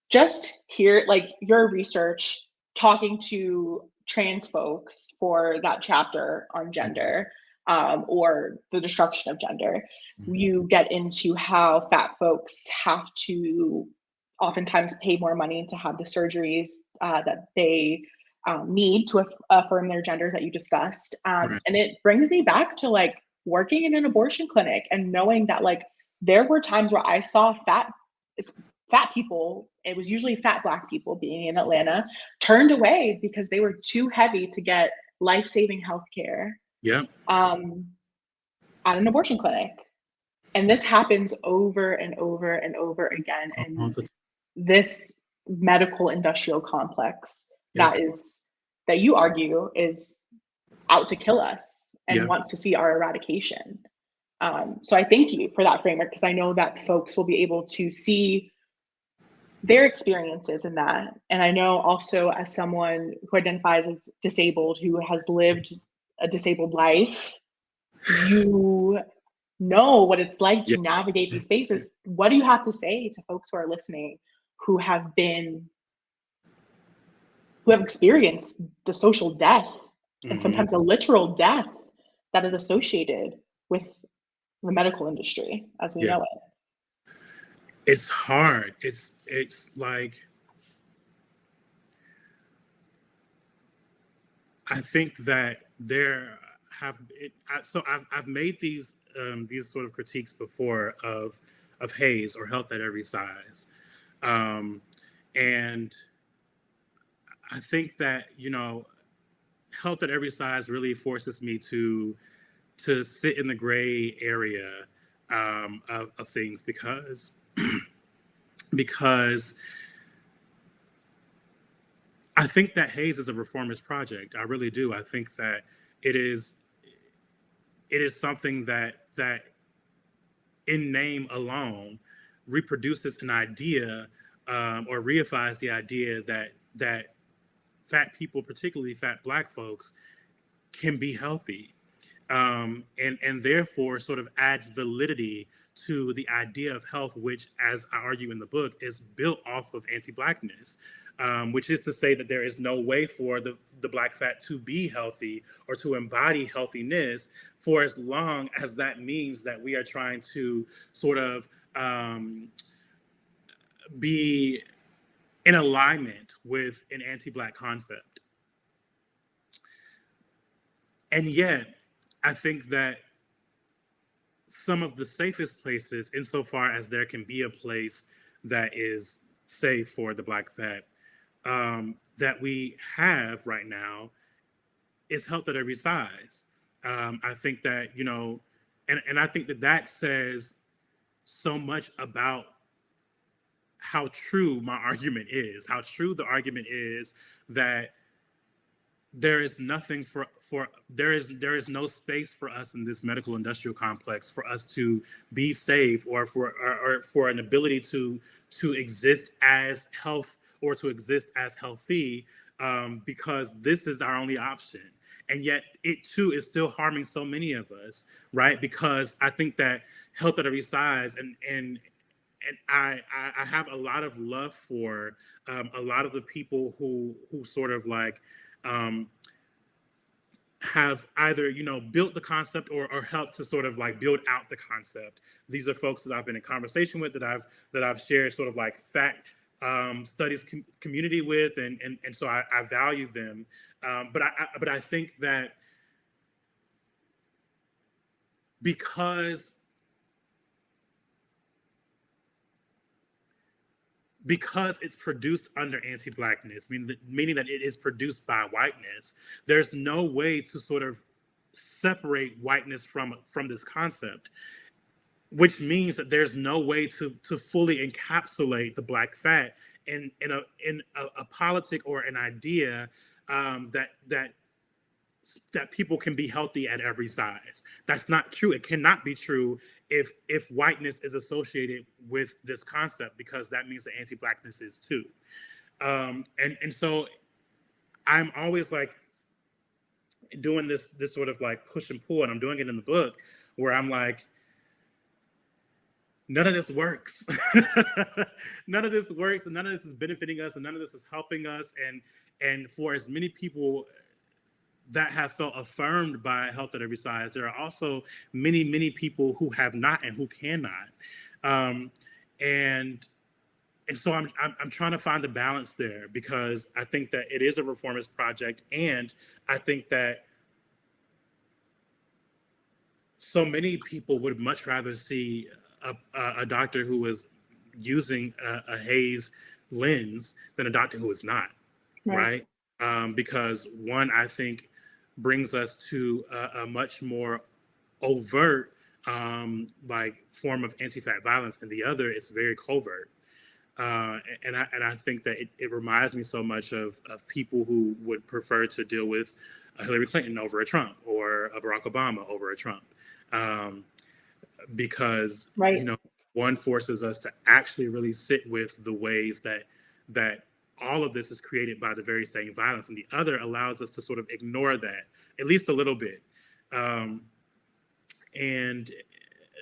just here, like your research, talking to trans folks for that chapter on gender, or the destruction of gender. You get into how fat folks have to oftentimes pay more money to have the surgeries that they need to affirm their genders that you discussed. Right. And it brings me back to like working in an abortion clinic and knowing that like there were times where I saw fat people, it was usually fat Black people being in Atlanta, turned away because they were too heavy to get life-saving healthcare Yeah. at an abortion clinic. And this happens over and over and over again. And this medical industrial complex that you argue is out to kill us and wants to see our eradication. So I thank you for that framework, because I know that folks will be able to see their experiences in that. And I know also, as someone who identifies as disabled, who has lived a disabled life, you know what it's like to navigate these spaces. What do you have to say to folks who are listening who have experienced the social death and sometimes the literal death that is associated with the medical industry as we know it? It's hard. It's like, I think that I've made these sort of critiques before of Hayes or health at every size, and I think that, you know, health at every size really forces me to sit in the gray area of things, because I think that Hayes is a reformist project. I really do. I think that it is something that in name alone reproduces an idea or reifies the idea that fat people, particularly fat Black folks, can be healthy, and therefore sort of adds validity to the idea of health, which, as I argue in the book, is built off of anti-Blackness, which is to say that there is no way for the Black fat to be healthy or to embody healthiness for as long as that means that we are trying to sort of be in alignment with an anti-Black concept. And yet, I think that some of the safest places, insofar as there can be a place that is safe for the Black fat, that we have right now, is health at every size. I think that, you know, and I think that says so much about how true my argument is, how true the argument is that there is nothing there is no space for us in this medical industrial complex for us to be safe, or for an ability to exist as health, or to exist as healthy, because this is our only option. And yet it too is still harming so many of us, right? Because I think that health at every size, and I have a lot of love for a lot of the people who sort of like have either, you know, built the concept or helped to sort of like build out the concept. These are folks that I've been in conversation with, that I've shared sort of like fat studies community with, and so I value them. But I think that because it's produced under anti-Blackness, meaning that it is produced by whiteness, there's no way to sort of separate whiteness from this concept, which means that there's no way to fully encapsulate the Black fat in a politic or an idea that people can be healthy at every size. That's not true. It cannot be true if whiteness is associated with this concept, because that means that anti-Blackness is too. And so I'm always like doing this sort of like push and pull, and I'm doing it in the book, where I'm like, none of this works. None of this works, and none of this is benefiting us, and none of this is helping us. And for as many people that have felt affirmed by health at every size. There are also many, many people who have not and who cannot. And so I'm trying to find a balance there, because I think that it is a reformist project, and I think that so many people would much rather see a doctor who is using a Hayes lens than a doctor who is not, right? Because one, I think, brings us to a much more overt like form of anti-fat violence, and the other is very covert. And I think that it reminds me so much of people who would prefer to deal with a Hillary Clinton over a Trump, or a Barack Obama over a Trump, because you know, one forces us to actually really sit with the ways that all of this is created by the very same violence, and the other allows us to sort of ignore that at least a little bit. And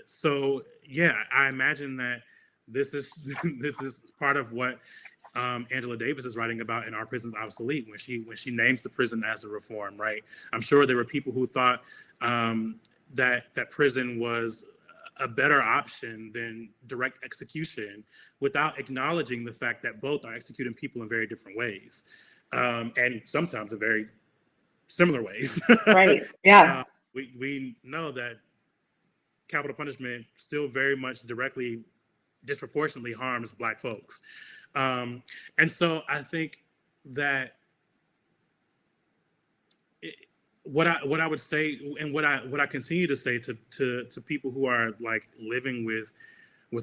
so, yeah, I imagine that this is part of what Angela Davis is writing about in Our Prison's Obsolete, when she names the prison as a reform, right? I'm sure there were people who thought that prison was a better option than direct execution, without acknowledging the fact that both are executing people in very different ways, and sometimes in very similar ways. Right. Yeah. We know that capital punishment still very much directly, disproportionately harms Black folks. And so I think that what I would say, and what I continue to say to people who are like living with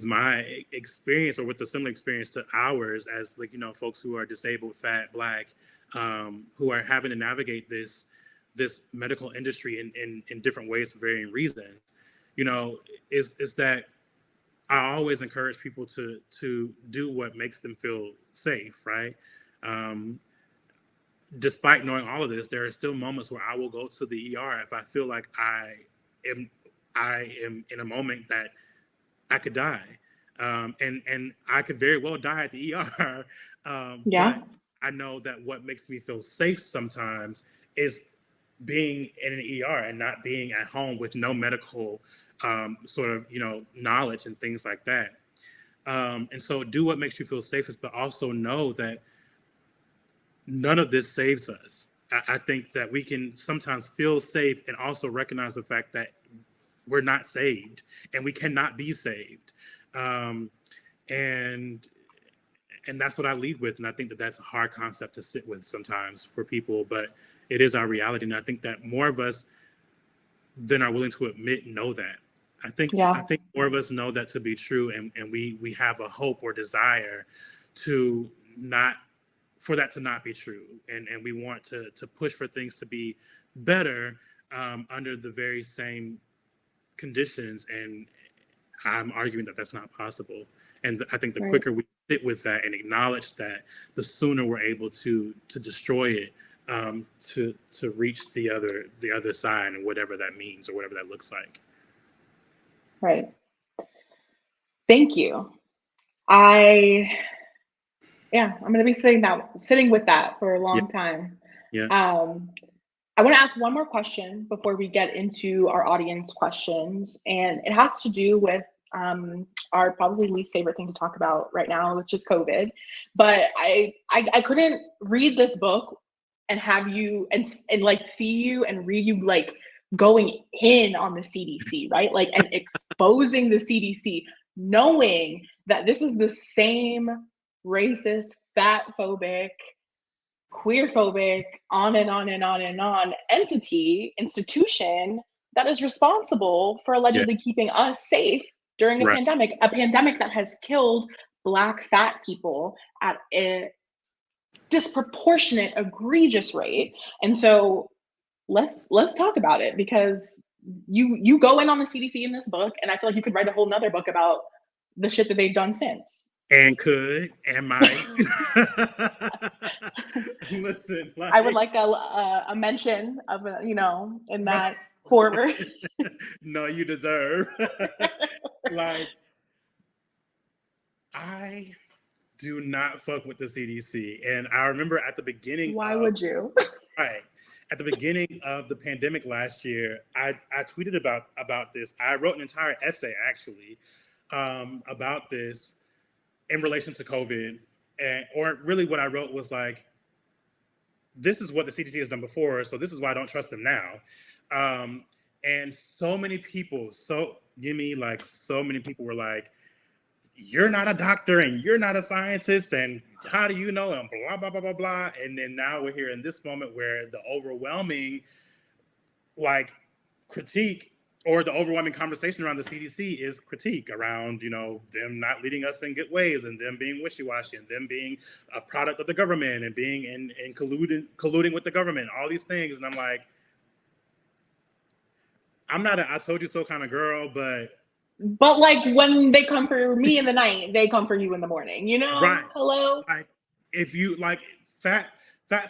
my experience, or with a similar experience to ours, as, like, you know, folks who are disabled, fat, Black, who are having to navigate this medical industry in different ways for varying reasons, you know, is that I always encourage people to do what makes them feel safe, right? Despite knowing all of this, there are still moments where I will go to the ER if I feel like I am in a moment that I could die, and I could very well die at the ER. But I know that what makes me feel safe sometimes is being in an ER and not being at home with no medical sort of, you know, knowledge and things like that. And so do what makes you feel safest, but also know that none of this saves us. I think that we can sometimes feel safe and also recognize the fact that we're not saved and we cannot be saved. And that's what I lead with. And I think that that's a hard concept to sit with sometimes for people, but it is our reality. And I think that more of us than are willing to admit know that. I think more of us know that to be true, and we have a hope or desire to not, for that to not be true, and we want to push for things to be better under the very same conditions. And I'm arguing that that's not possible. And I think the quicker we sit with that and acknowledge that, the sooner we're able to destroy it, to reach the other side, and whatever that means or whatever that looks like. Right. Thank you. I'm going to be sitting with that for a long time. Yeah. I want to ask one more question before we get into our audience questions, and it has to do with our probably least favorite thing to talk about right now, which is COVID. But I couldn't read this book and have you and like see you and read you like going in on the CDC, right? Like, and exposing the CDC, knowing that this is the same racist, fat phobic, queer phobic, on and on and on and on institution that is responsible for allegedly keeping us safe during a pandemic that has killed Black fat people at a disproportionate, egregious rate. And so let's talk about it, because you go in on the CDC in this book, and I feel like you could write a whole nother book about the shit that they've done since. And could and might. Listen, like, I would like a mention of in that forward. No, you deserve. Like, I do not fuck with the CDC, and I remember at the beginning. Why would you? Right. at the beginning of the pandemic last year, I tweeted about this. I wrote an entire essay actually about this in relation to COVID, or really what I wrote was like, this is what the CDC has done before, so this is why I don't trust them now. And so many people, so many people were like, you're not a doctor and you're not a scientist and how do you know, and blah, blah, blah, blah, blah. And then now we're here in this moment where the overwhelming like critique or the overwhelming conversation around the CDC is critique around, them not leading us in good ways and them being wishy-washy and them being a product of the government and being in colluding with the government, all these things. And I'm like, I'm not a I told you so kind of girl, but like when they come for me in the night, they come for you in the morning, right. Hello. Like if you like fat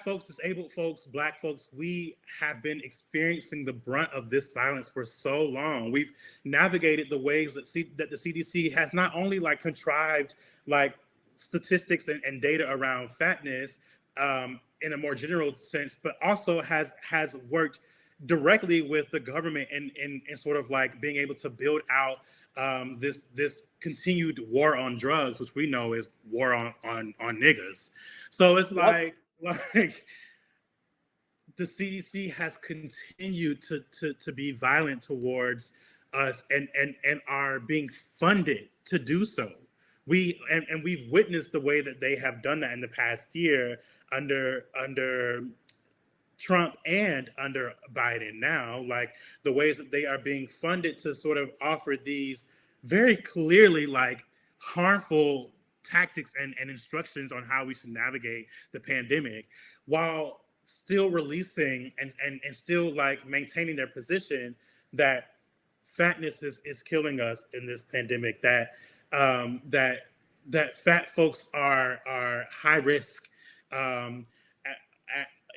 folks, disabled folks, Black folks, we have been experiencing the brunt of this violence for so long. We've navigated the ways that the CDC has not only like contrived like statistics and data around fatness in a more general sense, but also has worked directly with the government in sort of like being able to build out this continued war on drugs, which we know is war on niggas. So it's like the CDC has continued to be violent towards us and are being funded to do so. We've witnessed the way that they have done that in the past year under Trump and under Biden now, like the ways that they are being funded to sort of offer these very clearly like harmful tactics and instructions on how we should navigate the pandemic, while still releasing and still like maintaining their position that fatness is killing us in this pandemic, that fat folks are high risk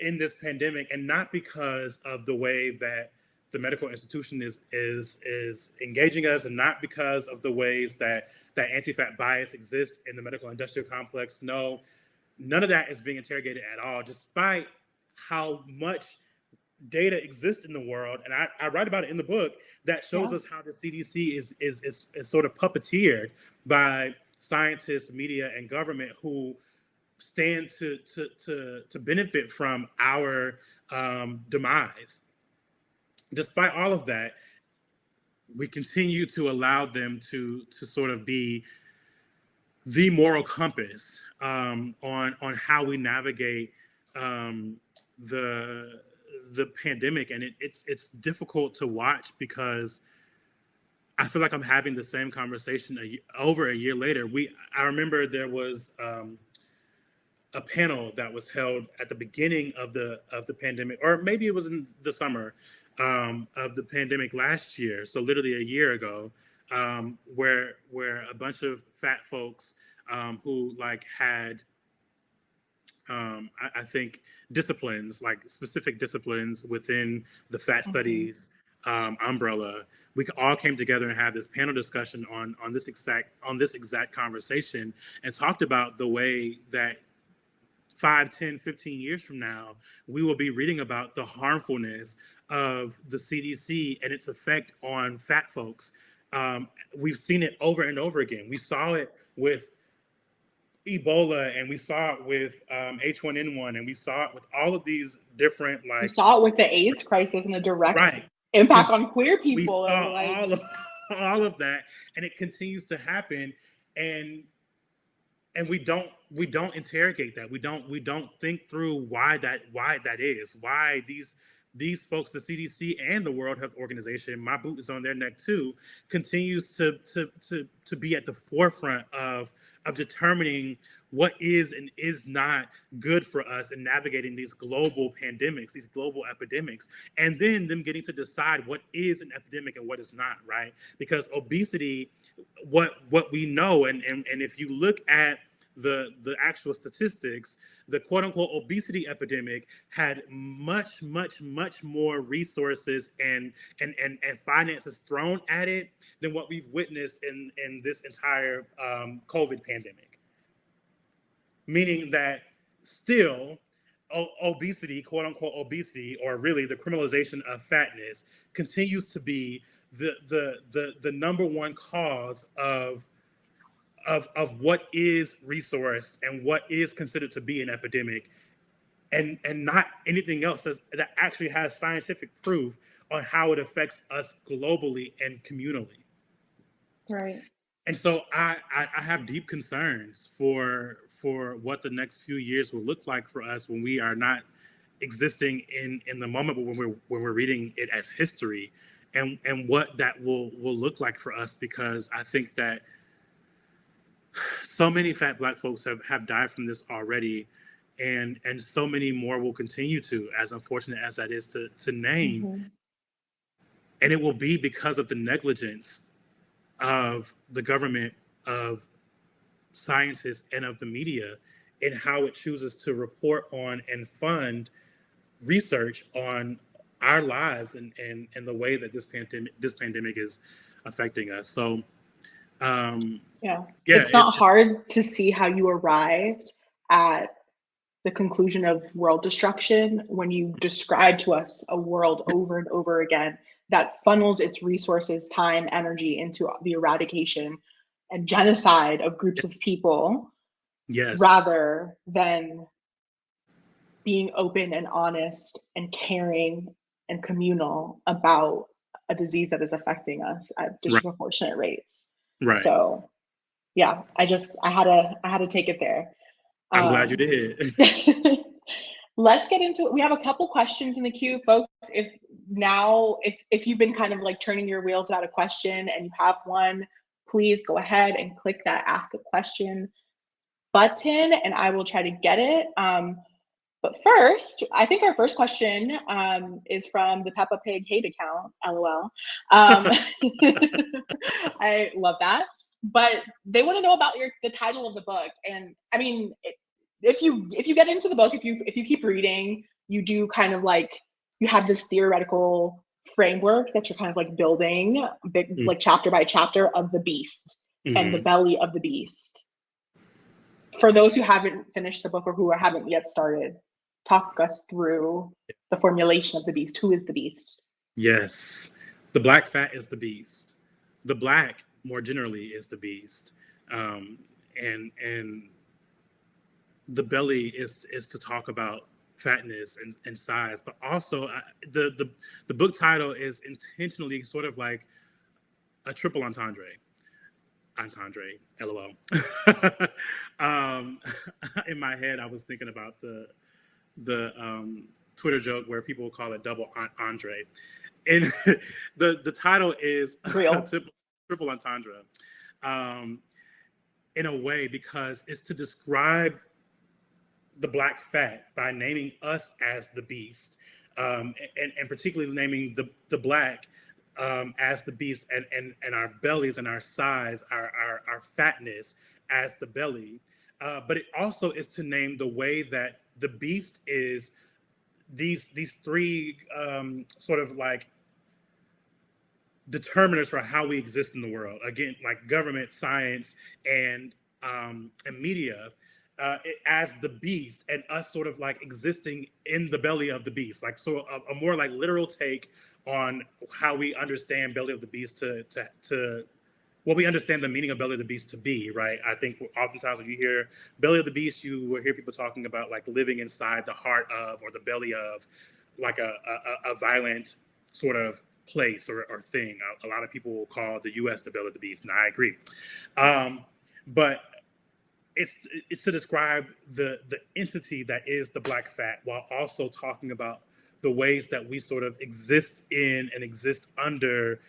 in this pandemic, and not because of the way that the medical institution is engaging us, and not because of the ways that anti-fat bias exists in the medical industrial complex. No, none of that is being interrogated at all, despite how much data exists in the world. And I write about it in the book that shows us how the CDC is sort of puppeteered by scientists, media, and government who stand to benefit from our demise. Despite all of that, we continue to allow them to sort of be the moral compass on how we navigate the pandemic. And it's difficult to watch because I feel like I'm having the same conversation over a year later. I remember there was a panel that was held at the beginning of the pandemic, or maybe it was in the summer of the pandemic last year. So literally a year ago, where a bunch of fat folks who like had, I think, disciplines, like specific disciplines within the fat studies umbrella, we all came together and had this panel discussion on this exact conversation, and talked about the way that 5, 10, 15 years from now, we will be reading about the harmfulness of the CDC and its effect on fat folks. We've seen it over and over again. We saw it with Ebola, and we saw it with H1N1, and we saw it with all of these different, like... We saw it with the AIDS crisis and the direct impact on queer people. We saw all of that, and it continues to happen, and we don't interrogate that. We don't think through why that is, why these folks, the CDC and the World Health Organization, my boot is on their neck too, continues to be at the forefront of determining what is and is not good for us in navigating these global pandemics, these global epidemics, and then them getting to decide what is an epidemic and what is not, right? Because obesity, what we know, and if you look at the actual statistics, the quote unquote obesity epidemic had much more resources and finances thrown at it than what we've witnessed in this entire COVID pandemic. Meaning that still obesity, quote unquote obesity, or really the criminalization of fatness, continues to be the number one cause of what is resourced and what is considered to be an epidemic, and not anything else that actually has scientific proof on how it affects us globally and communally. Right. And so I have deep concerns for what the next few years will look like for us when we are not existing in the moment, but when we're reading it as history, and what that will look like for us, because I think that so many fat Black folks have died from this already, and so many more will continue to, as unfortunate as that is to name. Mm-hmm. And it will be because of the negligence of the government, of scientists, and of the media in how it chooses to report on and fund research on our lives and the way that this pandemic is affecting us. So yeah, it's not hard to see how you arrived at the conclusion of world destruction when you describe to us a world over and over again that funnels its resources, time, energy into the eradication and genocide of groups of people, yes, rather than being open and honest and caring and communal about a disease that is affecting us at disproportionate rates. Right. So yeah, I had to take it there. I'm glad you did. Let's get into it. We have a couple questions in the queue, folks. If you've been kind of like turning your wheels about a question and you have one, please go ahead and click that ask a question button and I will try to get it. But first, I think our first question is from the Peppa Pig hate account, LOL. I love that. But they want to know about the title of the book. And I mean, if you get into the book, if you keep reading, you do kind of like, you have this theoretical framework that you're kind of like building, like chapter by chapter of the beast and the belly of the beast. For those who haven't finished the book or who haven't yet started, talk us through the formulation of the beast. Who is the beast? Yes, the Black fat is the beast. The Black, more generally, is the beast, and the belly is to talk about fatness and size, but also the book title is intentionally sort of like a triple entendre. LOL. In my head, I was thinking about the Twitter joke where people will call it double Andre. And the title is triple entendre in a way, because it's to describe the Black fat by naming us as the beast, and particularly naming the Black as the beast, and our bellies and our size, our fatness as the belly. But it also is to name the way that the beast is these three sort of like determiners for how we exist in the world. Again, like government, science, and media, as the beast, and us sort of like existing in the belly of the beast. Like, so a more like literal take on how we understand belly of the beast to what we understand the meaning of belly of the beast to be, right? I think oftentimes when you hear belly of the beast, you will hear people talking about like living inside the heart of, or the belly of, like a violent sort of place or thing. A lot of people will call the U.S. the belly of the beast, and I agree. But it's to describe the entity that is the Black fat, while also talking about the ways that we sort of exist in and exist under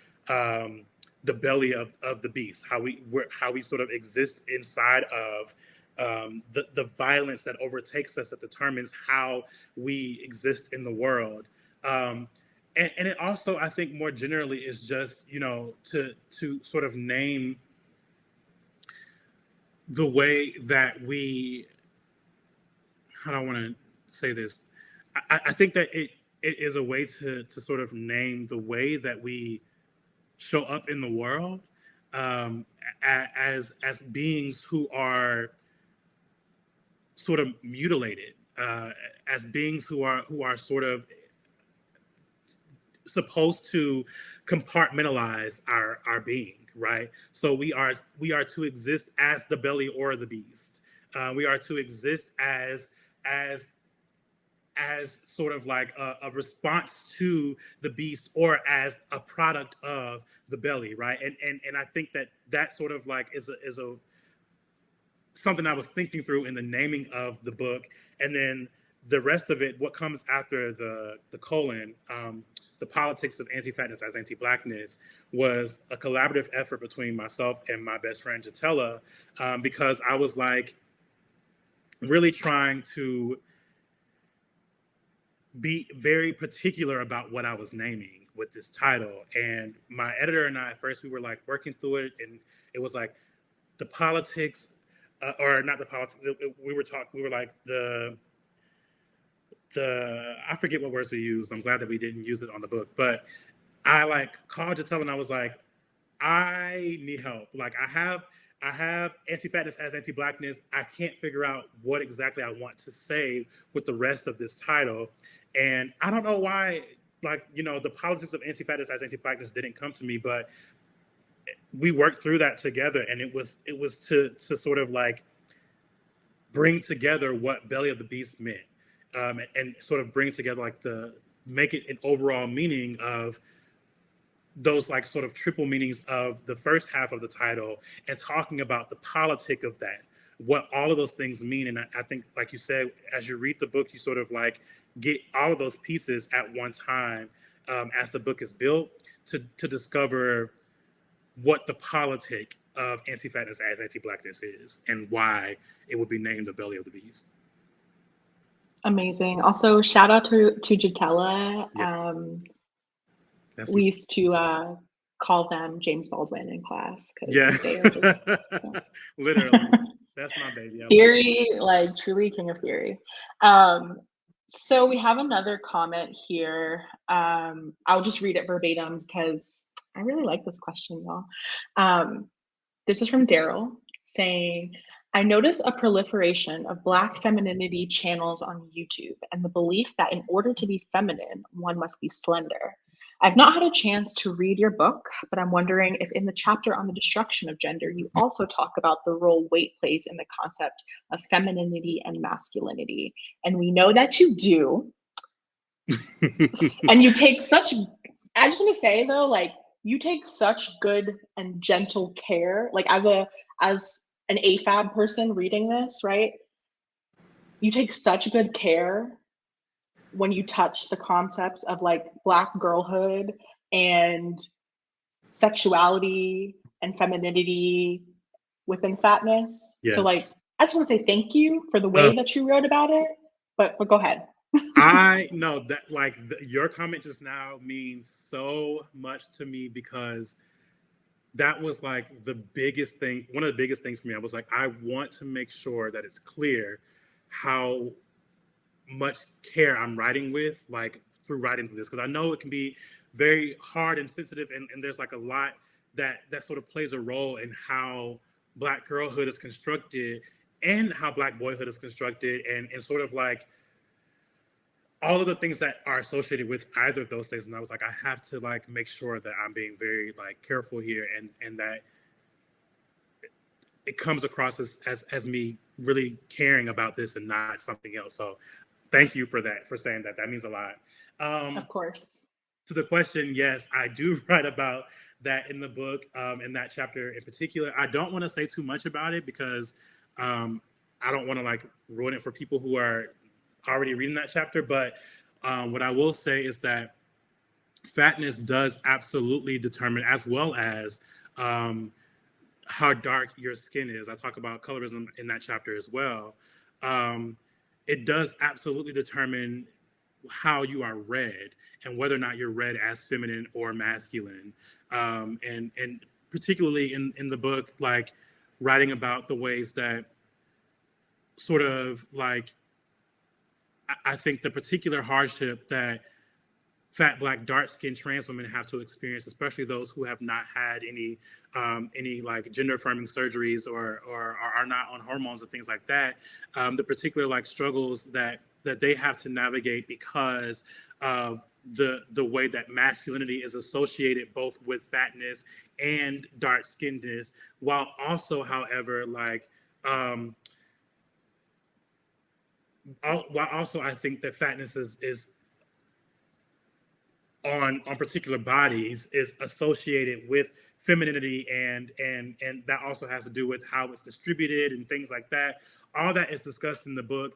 the belly of the beast, how we sort of exist inside of the violence that overtakes us, that determines how we exist in the world. And it also, I think, more generally is just, to sort of name the way that we, how do I want to say this? I think that it is a way to sort of name the way that we show up in the world as beings who are sort of mutilated, as beings who are sort of supposed to compartmentalize our being, right? So we are to exist as the belly or the beast. We are to exist as sort of like a response to the beast, or as a product of the belly, right? And I think that sort of like is a something I was thinking through in the naming of the book. And then the rest of it, what comes after the colon, the politics of anti-fatness as anti-blackness, was a collaborative effort between myself and my best friend Jatella, because I was like really trying to be very particular about what I was naming with this title. And my editor and I, at first, we were like working through it, and it was like the politics, or not the politics. We were like the I forget what words we used. I'm glad that we didn't use it on the book, but I like called Jatella and I was like, I need help. Like I have anti-fatness as anti-blackness. I can't figure out what exactly I want to say with the rest of this title. And I don't know why, like, you know, the politics of anti-fatness as anti-blackness didn't come to me, but we worked through that together. And it was to sort of like bring together what Belly of the Beast meant, and sort of bring together like make it an overall meaning of those like sort of triple meanings of the first half of the title, and talking about the politic of that, what all of those things mean. And I think, like you said, as you read the book, you sort of like get all of those pieces at one time, as the book is built, to discover what the politic of anti-fatness as anti-blackness is, and why it would be named the Belly of the Beast. Amazing. Also, shout out to Jatella. Yeah. We used to call them James Baldwin in class because yeah. they are just literally. That's my baby. Theory, like truly king of theory. So we have another comment here. I'll just read it verbatim because I really like this question, y'all. This is from Daryl saying, I notice a proliferation of Black femininity channels on YouTube and the belief that in order to be feminine, one must be slender. I've not had a chance to read your book, but I'm wondering if in the chapter on the destruction of gender, you also talk about the role weight plays in the concept of femininity and masculinity. And we know that you do. And you take such, I just want to say though, like you take such good and gentle care, like as an AFAB person reading this, right? You take such good care when you touch the concepts of like Black girlhood and sexuality and femininity within fatness. Yes. So like, I just want to say thank you for the way that you wrote about it, but go ahead. I know that like your comment just now means so much to me, because that was like the biggest thing, one of the biggest things for me. I was like, I want to make sure that it's clear how much care I'm writing with, like through writing through this, because I know it can be very hard and sensitive, and there's like a lot that sort of plays a role in how Black girlhood is constructed and how Black boyhood is constructed, and sort of like all of the things that are associated with either of those things. And I was like, I have to like make sure that I'm being very like careful here, and that it comes across as me really caring about this and not something else. So thank you for that, for saying that. That means a lot. Of course. To the question, yes, I do write about that in the book, in that chapter in particular. I don't want to say too much about it because I don't want to like ruin it for people who are already reading that chapter. But what I will say is that fatness does absolutely determine, as well as how dark your skin is. I talk about colorism in that chapter as well. It does absolutely determine how you are read, and whether or not you're read as feminine or masculine. And particularly in the book, like writing about the ways that sort of like, I think the particular hardship that fat, black, dark-skinned trans women have to experience, especially those who have not had any like gender-affirming surgeries or are not on hormones and things like that. The particular like struggles that they have to navigate because of the way that masculinity is associated both with fatness and dark-skinnedness, while also, however, like while also I think that fatness is on particular bodies is associated with femininity, and that also has to do with how it's distributed and things like that. All that is discussed in the book.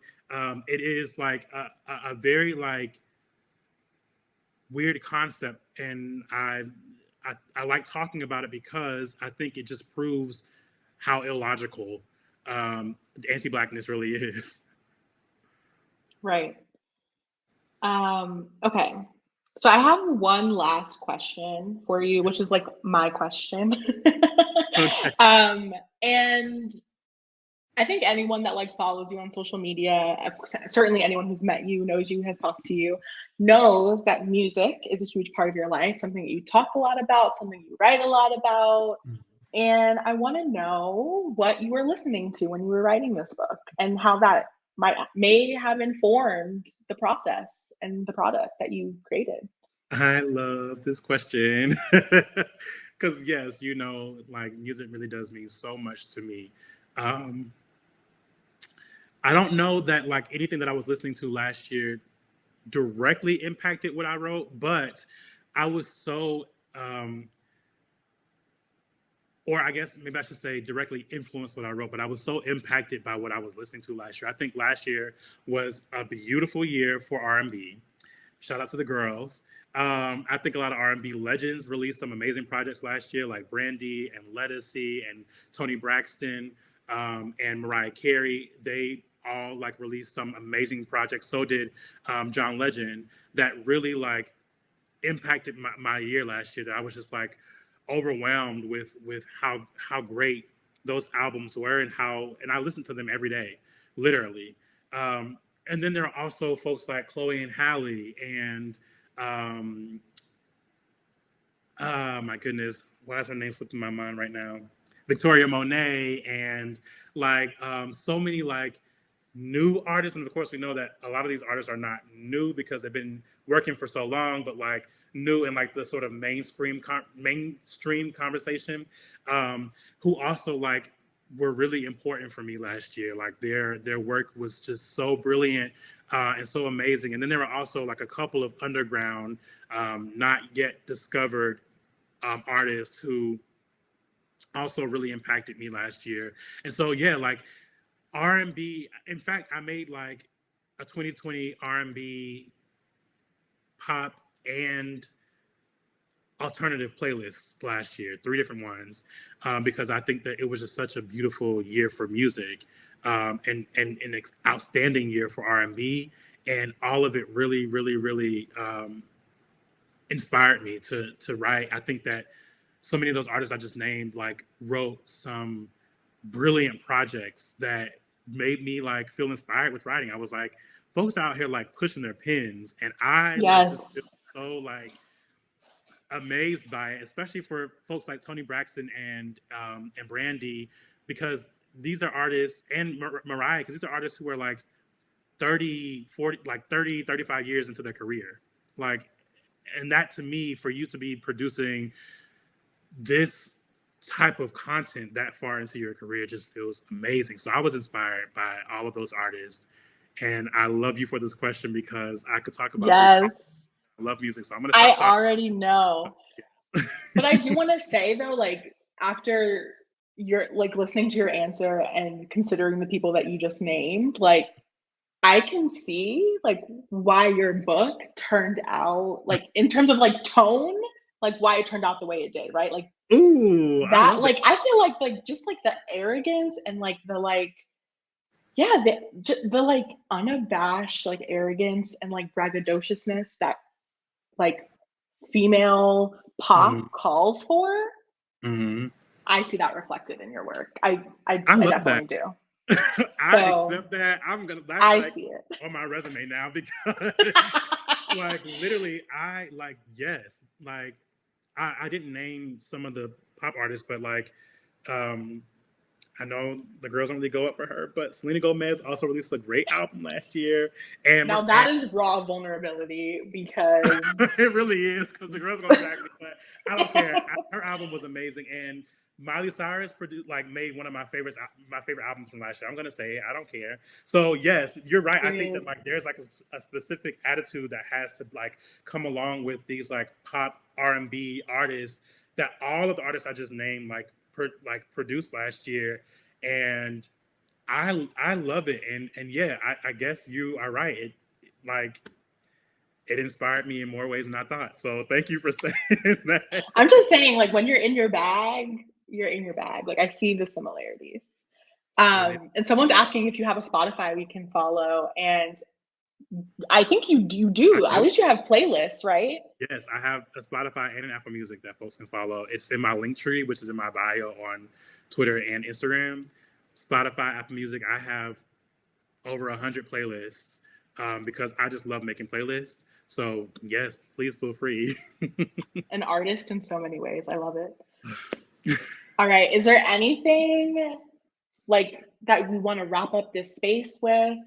It is like a very like weird concept, and I like talking about it because I think it just proves how illogical anti-Blackness really is. Right. Okay. So I have one last question for you, which is like my question. Okay. And I think anyone that like follows you on social media, certainly anyone who's met you, knows you, has talked to you, knows that music is a huge part of your life, something that you talk a lot about, something you write a lot about. And I want to know what you were listening to when you were writing this book, and how that may have informed the process and the product that you created. I love this question because yes, you know, like music really does mean so much to me. I don't know that like anything that I was listening to last year directly impacted what I wrote, but I was so or I guess maybe I should say directly influenced what I wrote, but I was so impacted by what I was listening to last year. I think last year was a beautiful year for R&B. Shout out to the girls. I think a lot of R&B legends released some amazing projects last year, like Brandy and Ledisi and Toni Braxton and Mariah Carey. They all like released some amazing projects. So did John Legend, that really like impacted my year last year, that I was just like overwhelmed with how great those albums were, and I listened to them every day, literally. And then there are also folks like Chloe and Halle and my goodness, why is her name slipping my mind right now? Victoria Monet, and like so many like new artists. And of course we know that a lot of these artists are not new because they've been working for so long, but like new in like the sort of mainstream conversation, who also like were really important for me last year. Like their work was just so brilliant and so amazing. And then there were also like a couple of underground, not yet discovered artists who also really impacted me last year. And so yeah, like R&B. In fact, I made like a 2020 R&B, pop, and alternative playlists last year, 3 different ones, because I think that it was just such a beautiful year for music, and an outstanding year for R&B, and all of it really, really, really inspired me to write. I think that so many of those artists I just named like wrote some brilliant projects that made me like feel inspired with writing. I was like, folks out here like pushing their pens, and I like just feel so like amazed by it, especially for folks like Toni Braxton and Brandy, because these are artists, and Mariah, because these are artists who are like 30, 40, like 30, 35 years into their career. Like, and that to me, for you to be producing this type of content that far into your career just feels amazing. So I was inspired by all of those artists, and I love you for this question because I could talk about this. I love music, so I'm gonna stop talking. I already know. But I do want to say though, like after you're like listening to your answer and considering the people that you just named, like I can see like why your book turned out, like in terms of like tone, like why it turned out the way it did, right? Like ooh, that, like I feel like just like the arrogance and like the like, yeah, the like unabashed like arrogance and like braggadociousness that like female pop calls for. I see that reflected in your work. I definitely do. I accept that. I'm gonna. That's I like see it on my resume now because Like literally, yes, like I didn't name some of the pop artists, but like I know the girls don't really go up for her, but Selena Gomez also released a great album last year. Now that is raw vulnerability because it really is, because the girls gonna drag me, but I don't care. Her album was amazing, and Miley Cyrus made one of my favorite albums from last year. I'm gonna say it. I don't care. So yes, you're right. I think that like there's like a specific attitude that has to like come along with these like pop R&B artists that all of the artists I just named produced last year, and I love it. And yeah, I guess you are right. It inspired me in more ways than I thought. So thank you for saying that. I'm just saying, like, when you're in your bag, you're in your bag. Like, I see the similarities. And someone's asking if you have a Spotify we can follow, and I think you do. At least you have playlists, right? Yes, I have a Spotify and an Apple Music that folks can follow. It's in my link tree, which is in my bio on Twitter and Instagram. Spotify, Apple Music, I have over 100 playlists because I just love making playlists. So yes, please feel free. An artist in so many ways. I love it. All right. Is there anything like that we want to wrap up this space with?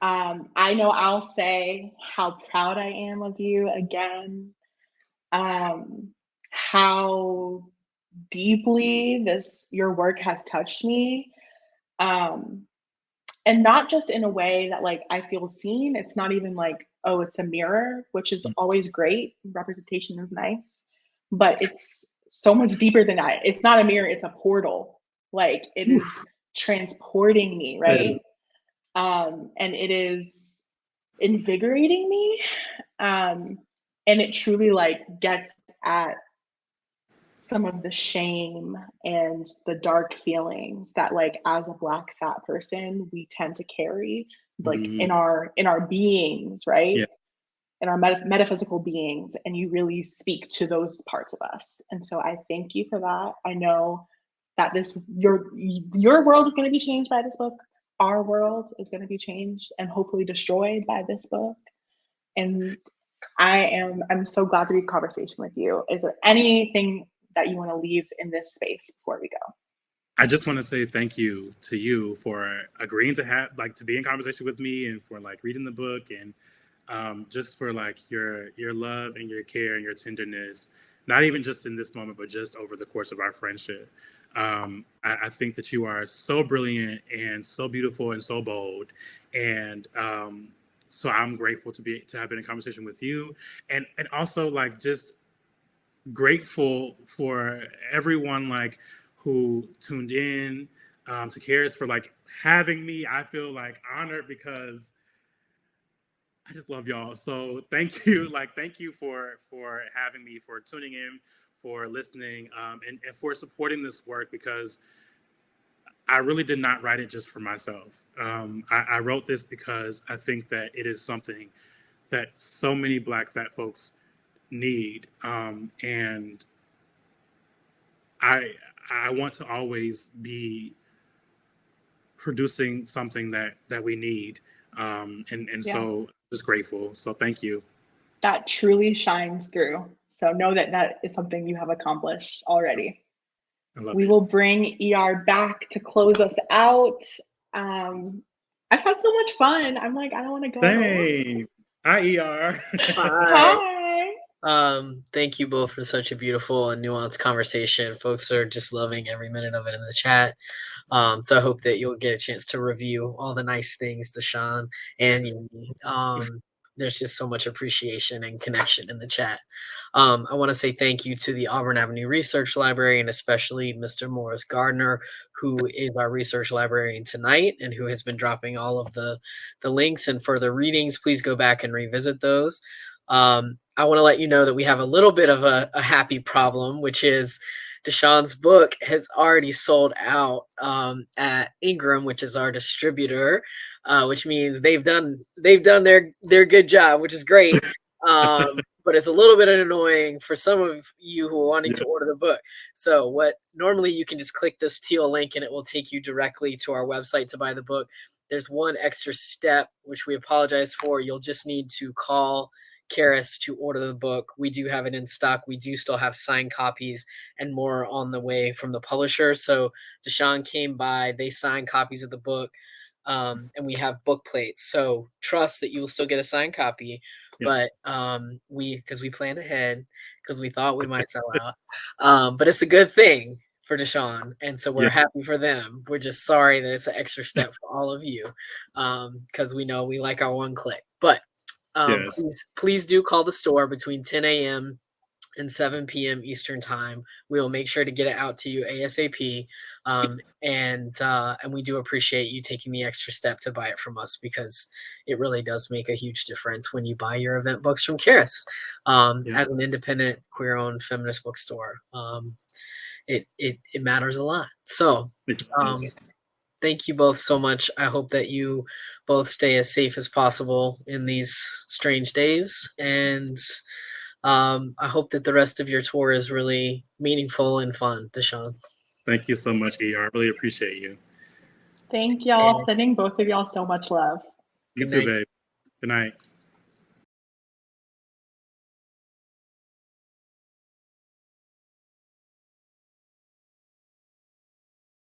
I know I'll say how proud I am of you again. How deeply your work has touched me. And not just in a way that like I feel seen. It's not even like, oh, it's a mirror, which is always great. Representation is nice, but it's so much deeper than that. It's not a mirror, it's a portal. Like it is transporting me, right? And it is invigorating me. And it truly like gets at some of the shame and the dark feelings that like as a Black fat person we tend to carry like in our beings, right? Yeah. In our metaphysical beings, and you really speak to those parts of us. And so I thank you for that. I know that your world is going to be changed by this book. Our world is going to be changed and hopefully destroyed by this book. And I'm so glad to be in conversation with you. Is there anything that you want to leave in this space before we go? I just want to say thank you to you for agreeing to be in conversation with me, and for like reading the book, and just for like your love and your care and your tenderness, not even just in this moment, but just over the course of our friendship. I think that you are so brilliant and so beautiful and so bold, and so I'm grateful to have been in conversation with you, and also like just grateful for everyone like who tuned in to Charis, for like having me. I feel like honored because I just love y'all. So thank you. Thank you for having me, for tuning in, for listening, and for supporting this work, because I really did not write it just for myself. I wrote this because I think that it is something that so many Black fat folks need. And I want to always be producing something that we need. So just grateful. So thank you. That truly shines through. So know that is something you have accomplished already. We will bring ER back to close us out. I've had so much fun. I'm like, I don't want to go. Same. Hi, ER. Hi. Thank you both for such a beautiful and nuanced conversation. Folks are just loving every minute of it in the chat. So I hope that you'll get a chance to review all the nice things to Sean and Yemi. There's just so much appreciation and connection in the chat. I want to say thank you to the Auburn Avenue Research Library, and especially Mr. Morris Gardner, who is our research librarian tonight and who has been dropping all of the links and further readings. Please go back and revisit those. I want to let you know that we have a little bit of a happy problem, which is Deshaun's book has already sold out at Ingram, which is our distributor, which means they've done their good job, which is great. But it's a little bit annoying for some of you who are wanting to order the book. So what normally you can just click this teal link and it will take you directly to our website to buy the book. there's one extra step, which we apologize for. You'll just need to call Charis to order the book. We do have it in stock. We do still have signed copies and more on the way from the publisher. So Deshaun came by, they signed copies of the book, and we have book plates. So trust that you will still get a signed copy. Yeah. But because we planned ahead, because we thought we might sell out. But it's a good thing for Deshaun, and so we're happy for them. We're just sorry that it's an extra step for all of you, because we know we like our one click. But Yes. please do call the store between 10 a.m. and 7 p.m. Eastern time. We will make sure to get it out to you ASAP. And we do appreciate you taking the extra step to buy it from us, because it really does make a huge difference when you buy your event books from Charis. As an independent, queer-owned feminist bookstore, it matters a lot. So thank you both so much. I hope that you both stay as safe as possible in these strange days, and I hope that the rest of your tour is really meaningful and fun, Deshaun. Thank you so much, ER. I really appreciate you. Thank y'all. Sending both of y'all so much love. You too, babe. Good night.